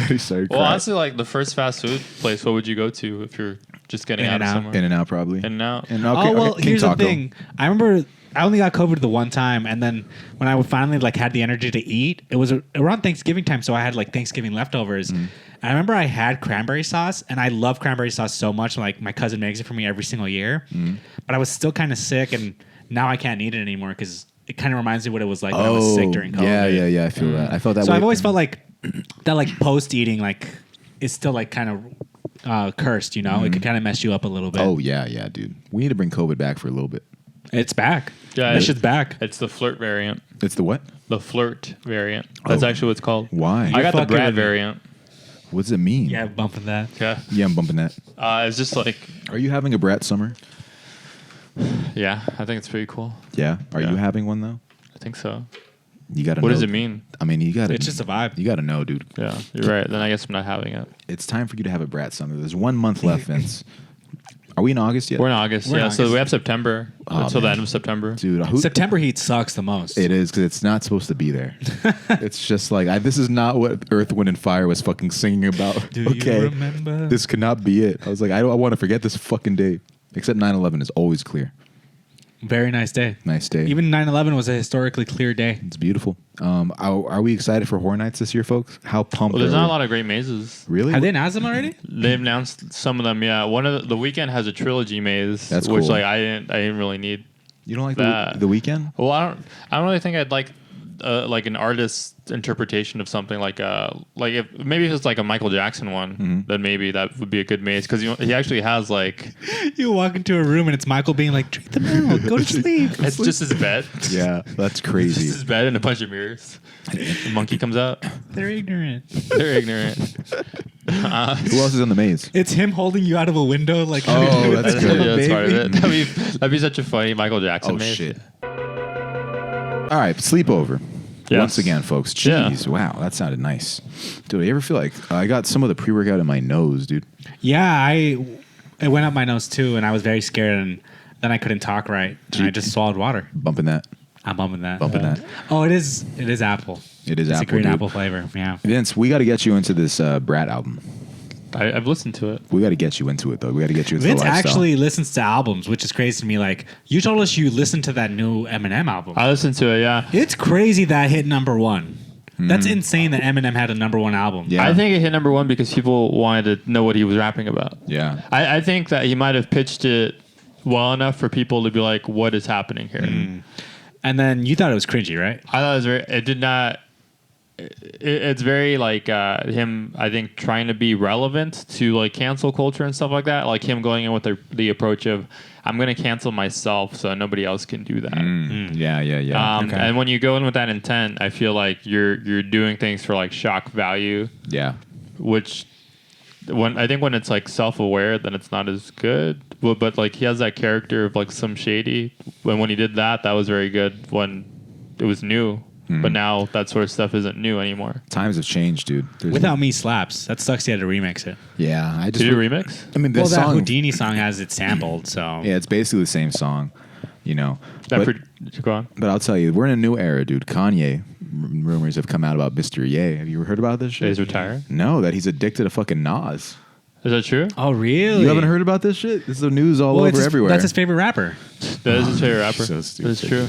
He started Well, crying. honestly, like the first fast food place, what would you go to if you're just getting out of In-N-Out. somewhere? In and out, probably. In and out. And Oh well, King here's Taco. the thing. I remember I only got COVID the one time, and then when I would finally like had the energy to eat, it was around Thanksgiving time, so I had like Thanksgiving leftovers. And I remember I had cranberry sauce, and I love cranberry sauce so much. Like my cousin makes it for me every single year, but I was still kind of sick, and now I can't eat it anymore because it kind of reminds me what it was like when I was sick during COVID. Yeah. I feel that. I felt that. So way. I've always felt like that, like post eating, like is still like kind of cursed. You know, it could kind of mess you up a little bit. Oh yeah, dude. We need to bring COVID back for a little bit. It's back. Yeah, That shit's back. It's the flirt variant. It's the what? The flirt variant. That's Oh. actually what it's called. Why? I got the fucking Brad with me. variant. What does it mean? Yeah, bumping that. Yeah. Yeah, I'm bumping that. It's just like, Are you having a brat summer? yeah, I think it's pretty cool. Yeah. Are Yeah. you having one though? I think so. You gotta. What know. does it mean? I mean, you gotta. It's just a vibe. You gotta know, dude. Yeah, you're right. Then I guess I'm not having it. It's time for you to have a brat summer. There's 1 month left, Vince. Are we in August yet? We're in August. We're in yeah, so August. we have September Oh, until the man. end of September. Dude, September heat sucks the most. it is because it's not supposed to be there. It's just like this is not what Earth, Wind, and Fire was fucking singing about. Do okay, you remember? this cannot be it. I was like, I want to forget this fucking day. Except 9/11 is always clear. Very nice day. Nice day. Even 9/11 was a historically clear day. It's beautiful. Are we excited for Horror Nights this year, folks? How pumped? Well, there's are not we? a lot of great mazes. Really? Have they announced them already? They've announced some of them. Yeah, one of the weekend has a trilogy maze, That's which cool. like I didn't really need. You don't like that. the Weeknd? Well, I don't really think I'd like an artist's interpretation of something like if maybe if it's like a Michael Jackson one, then maybe that would be a good maze because he actually has like You walk into a room and it's Michael being like, drink the milk, go to sleep. it's just his bed. Yeah, that's It's just crazy. his bed and a bunch of mirrors. The monkey comes out. They're ignorant. They're ignorant. Who else is in the maze? It's him holding you out of a window like, Oh, that's good. Yeah, that's part of baby. it. That'd be such a funny Michael Jackson Oh, maze. shit. All right, sleepover. Yes. Once again, folks. Jeez, wow, that sounded nice. Dude, you ever feel like I got some of the pre-workout in my nose, dude? Yeah, it went up my nose too, and I was very scared, and then I couldn't talk right, and I just swallowed water. Bumping that. I'm bumping that. Bumping that. Oh, it is apple. It is It's apple, a green dude. apple flavor. Yeah. Vince, we got to get you into this Brat album. I've listened to it. We got to get you into it, though. We got to get you into Vince the lifestyle. actually listens to albums, which is crazy to me. Like, you told us you listened to that new Eminem album. I listened to it. Yeah. It's crazy that hit number one. That's insane that Eminem had a number one album. Yeah. I think it hit number one because people wanted to know what he was rapping about. Yeah. I think that he might have pitched it well enough for people to be like, what is happening here? And then you thought it was cringy, right? I thought it was very, it did not, it's very like him, I think, trying to be relevant to like cancel culture and stuff like that. Like him going in with the approach of, I'm going to cancel myself so nobody else can do that. Yeah. Okay. And when you go in with that intent, I feel like you're doing things for like shock value, Yeah. which when it's like self-aware, then it's not as good. But like he has that character of like some shady. When he did that was very good when it was new. But now that sort of stuff isn't new anymore. Times have changed, dude. Without Me slaps. That sucks. He had to remix it. Yeah. I just. Did you remix? I mean, Well, this that song. Houdini song has it sampled, so Yeah, it's basically the same song, you know. Go on. But I'll tell you, we're in a new era, dude. Kanye rumors have come out about Mr. Ye. Have you heard about this shit? He's retired. No, that he's addicted to fucking Nas. Is that true? Oh, really? You haven't heard about this shit? This is the news all Well, over everywhere. That's his favorite rapper. That is his favorite rapper. So stupid. That's true.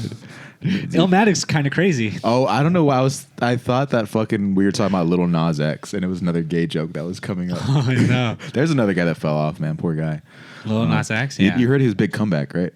Illmatic's kind of crazy. Oh, I don't know why I thought that fucking we were talking about Little Nas X, and it was another gay joke that was coming up. Oh, I know. There's another guy that fell off, man. Poor guy. Lil Nas X, You- yeah. You heard his big comeback, right?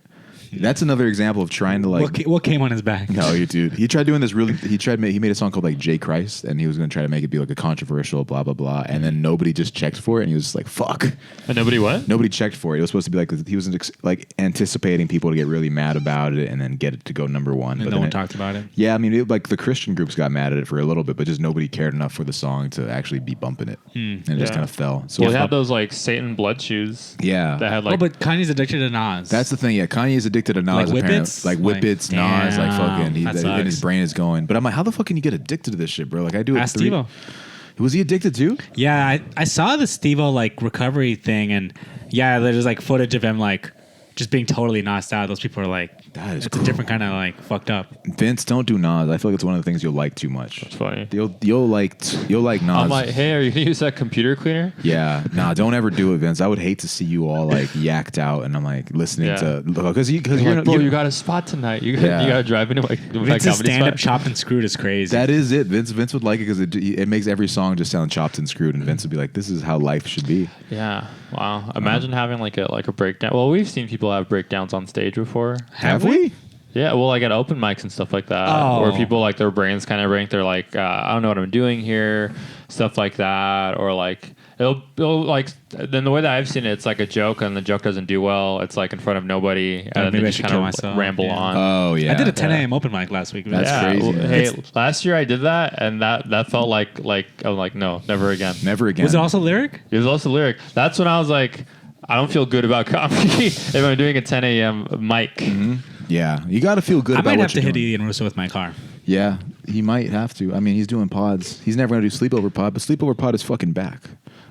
That's another example of trying to like. What came on his back? No, you dude. He tried doing this really. He made a song called like J Christ, and he was going to try to make it be like a controversial blah blah blah, and then nobody just checked for it, and he was just like, "Fuck." And nobody what? Nobody checked for it. It was supposed to be like he was like anticipating people to get really mad about it, and then get it to go number one. And But no then one talked about it. Yeah, I mean, like the Christian groups got mad at it for a little bit, but just nobody cared enough for the song to actually be bumping it, and it just Yeah. kind of fell. So Well, they had those like Satan blood shoes. yeah, That had like. Oh, but Kanye's addicted to Nas. that's the thing. Yeah, Kanye's addicted to Nas. Like apparently. Whippets? Like Whippets, Nas, like Damn, fucking. that And his sucks. brain is going. But I'm like, how the fuck can you get addicted to this shit, bro? Like I do it. Ask Steve-O. Was he addicted too? Yeah, I saw the Steve-O like recovery thing, and yeah, there's like footage of him like just being totally nosed out. Those people are like, That is it's a different kind of like fucked up. Vince, don't do Nas. I feel like it's one of the things you'll like too much. It's funny. You'll like Nas. I'm like, hey, are you gonna use that computer cleaner? Yeah, nah, don't ever do it, Vince. I would hate to see you all like yacked out, and I'm like listening to because you're Like, bro, you got a spot tonight. You Yeah. got to drive into like my Vince's comedy stand-up spot. chopped and screwed is crazy. that is it. Vince would like it because it makes every song just sound chopped and screwed, and Vince would be like, "This is how life should be." Yeah. Wow. Imagine having like a breakdown. Well, we've seen people have breakdowns on stage before. Have we? Yeah, well, like at open mics and stuff like that, Oh. where people like their brains kind of break. They're like, I don't know what I'm doing here, stuff like that, or like it'll like. Then the way that I've seen it, it's like a joke, and the joke doesn't do well. It's like in front of nobody, and then maybe I they just should kind kill of myself. ramble Yeah. on. Oh yeah, I did a 10 Yeah. a.m. open mic last week. That's Yeah, crazy, well, man. hey, last year I did that, and that felt like I'm like, no, never again. Never again. Was it also lyric? It was also lyric. That's when I was like, I don't feel good about comedy if I'm doing a 10 a.m. mic. Yeah, you got to feel good I about might what have to you're hit doing. Ian Russo with my car. Yeah, he might have to. I mean, he's doing pods. He's never gonna do sleepover pod, but sleepover pod is fucking back.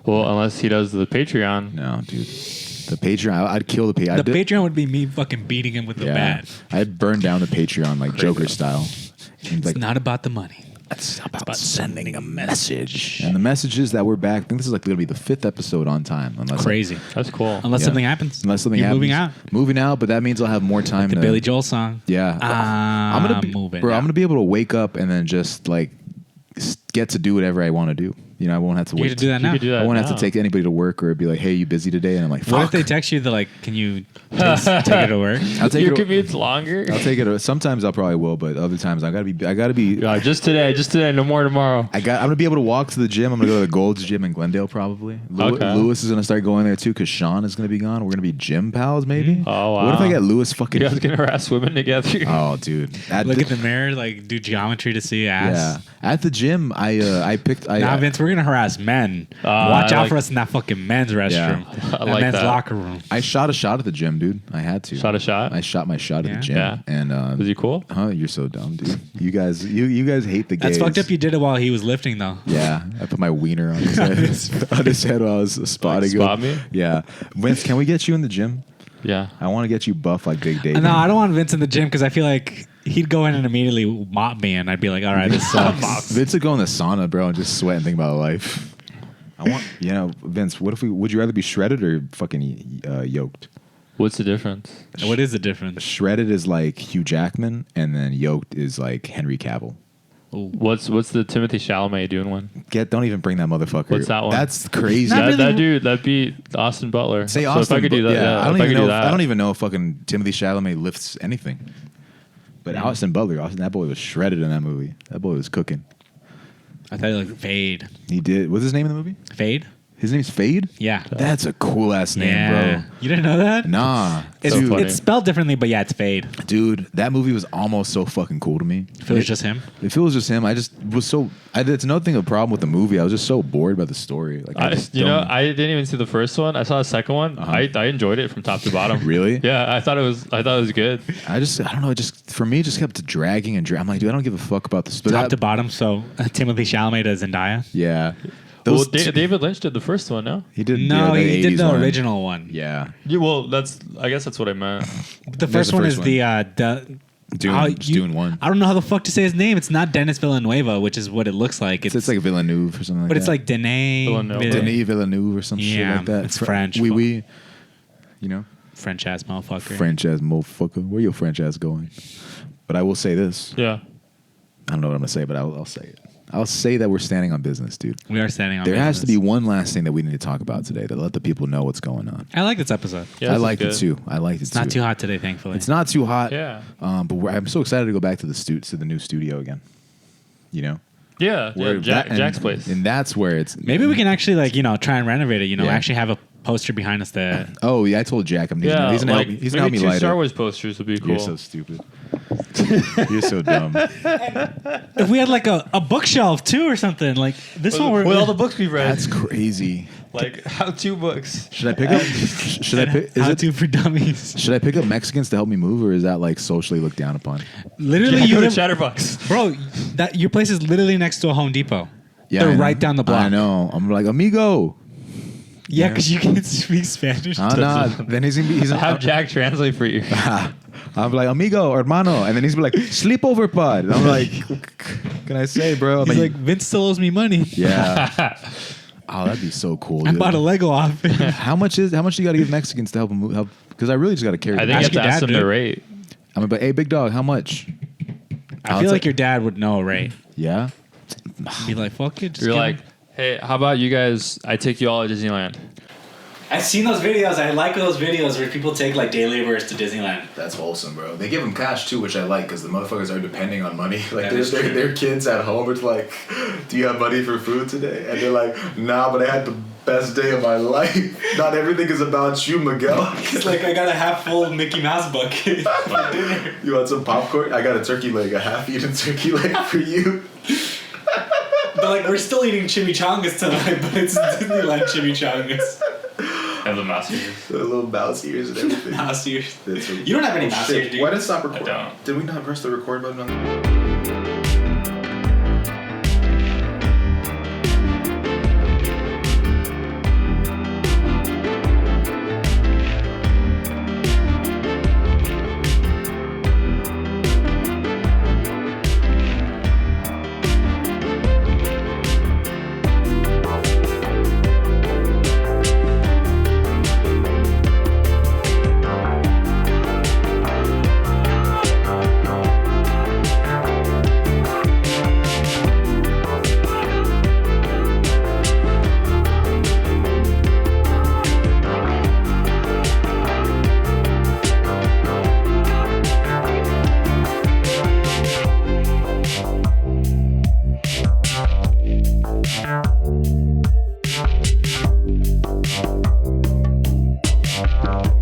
Well, unless he does the Patreon. No, dude. The Patreon, I'd kill the Patreon. The Patreon would be me fucking beating him with the bat. I'd burn down the Patreon like Joker style. He's like, It's not about the money. it's about sending a message. And the message is that we're back. I think this is like going to be the 5th episode on time. Unless Crazy. That's cool. Unless Yeah. something happens. Unless something You're happens. moving out. Moving out, but that means I'll have more time The to. Billy Joel song. Yeah. I'm gonna be, moving bro, I'm out. going to be able to wake up and then just like get to do whatever I want to do. You know, I won't have to You wait. get to do that You now. could do that I won't have now. to take anybody to work or be like, "Hey, you busy today?" And I'm like, "Fuck." What if they text you? They're like, "Can you take it to work?" I'll take Your it. commute's longer. I'll take it. Sometimes I'll probably will, but other times I gotta be. Just today, no more tomorrow. I'm gonna be able to walk to the gym. I'm gonna go to the Gold's Gym in Glendale probably. Okay. Lewis is gonna start going there too because Sean is gonna be gone. We're gonna be gym pals maybe. Oh, wow. What if I get Lewis fucking? You guys gonna harass women together? Oh, dude. Look at the mirror, like do geometry to see Yeah. ass. At the gym, I picked. Nah, Vince, we're gonna harass men. Watch out for us in that fucking men's restroom. I That like men's that. locker room. I shot a shot at the gym, dude. I had to. Shot a shot? I shot my shot at Yeah? the gym. Yeah. And Was he cool? Huh? You're so dumb, dude. You guys hate the gays. That's fucked up. You did it while he was lifting, though. Yeah, I put my wiener on his head. On his head while I was spotting him. spot me? Yeah, Vince, can we get you in the gym? Yeah. I want to get you buff like Big Dave. No, I don't want Vince in the gym because I feel like he'd go in and immediately mop me, and I'd be like, "All right, this sucks." Vince would go in the sauna, bro, and just sweat and think about life. I want, Vince. What if would you rather be shredded or fucking yoked? What's the difference? What is the difference? Shredded is like Hugh Jackman, and then yoked is like Henry Cavill. What's the Timothy Chalamet doing one? Don't even bring that motherfucker. What's that one? That's crazy. Not really. That dude, that beat Austin Butler. Say so Austin. if I could do that, yeah. I don't if I even could know. do that. I don't even know if fucking Timothy Chalamet lifts anything. But Austin Butler, that boy was shredded in that movie. That boy was cooking. I thought he looked Fade. He did. What's his name in the movie? Fade? His name's Fade. Yeah. That's a cool ass name, bro. You didn't know that? Nah, It's, So funny. it's spelled differently, but yeah, it's Fade. dude, that movie was almost so fucking cool to me. If it was just him. If it was just him, I just was so. That's another thing. A problem with the movie. I was just so bored by the story. Like, I just don't- I didn't even see the first one. I saw the second one. I enjoyed it from top to bottom. Really? Yeah, I thought it was good. I don't know. It just for me, it just kept dragging and dragging. I'm like, dude, I don't give a fuck about this. But Top to bottom, so Timothy Chalamet to Zendaya. yeah. Well, Those David Lynch did the first one, no? he did. No, yeah, he did 80s the one. original one. Yeah, Yeah, well, I guess that's what I meant. The first the one first is one. the Dune, just Dune 1. I don't know how the fuck to say his name. It's not Dennis Villanueva, which is what it looks like. It's like Villeneuve or something like but that. it's like Denis Villeneuve. Denis Villeneuve or some shit Yeah, like that. it's French. Oui. You know, French ass motherfucker. French ass motherfucker. Where your French ass going? But I will say this. Yeah. I don't know what I'm gonna say, but I'll say it. I'll say that we're standing on business, dude. We are standing on. There has to be business. one last thing that we need to talk about today to let the people know what's going on. I like this episode. Yeah, I this is liked it good. too. I liked it It's too. not too hot today, thankfully. It's not too hot. Yeah. But I'm so excited to go back to the new studio again. You know, Yeah. Where Jack's place. and that's where it's. Maybe we can actually try and renovate it. Yeah. Actually have a poster behind us that. Oh yeah, I told Jack. He's gonna help me. He's gonna help me maybe two light Star it. Wars posters would be cool. You're so stupid. You're so dumb. If we had like a bookshelf too or something like this one. With all the books we've read. That's crazy. like how-to books. Should I pick up? Should I pick? How to for dummies. Should I pick up Mexicans to help me move, or is that like socially looked down upon? Literally, Yeah, you go to live, Chatterbox. bro. That your place is literally next to a Home Depot. Yeah, They're I know. right down the block. I know. I'm like amigo. Yeah, because you can speak Spanish. Nah. Then he's gonna be. He's Have Jack translate for you. I'm like amigo, hermano, and then he's like sleepover pod. And I'm like, what can I say, bro? I'm He's like, Vince still owes me money. yeah. Oh, that'd be so cool. I dude. bought a Lego outfit. How much do you got to give Mexicans to help them move? Help? Because I really just got to carry. I them. think you have to your ask dad, them to dude. rate. I mean, but hey, big dog, how much? I feel like your dad would know, right? Yeah. Be like, fuck it. just You're give like, him- hey, how about you guys? I take you all to Disneyland. I've seen those videos. I like those videos where people take like day laborers to Disneyland. That's wholesome, bro. They give them cash too, which I like because the motherfuckers are depending on money. Like That is true. their kids at home. It's like, do you have money for food today? And they're like, nah, but I had the best day of my life. Not everything is about you, Miguel. It's like I got a half full Mickey Mouse bucket for dinner. You want some popcorn? I got a turkey leg, a half-eaten turkey leg for you. But like we're still eating chimichangas tonight, but it's Disneyland chimichangas. Have the mouse ears. The little mouse ears and everything. Mouse ears. That's what- You don't have any Oh, mouse shit. ears, do you? Why did it stop recording? don't. Did we not press the record button on Peace.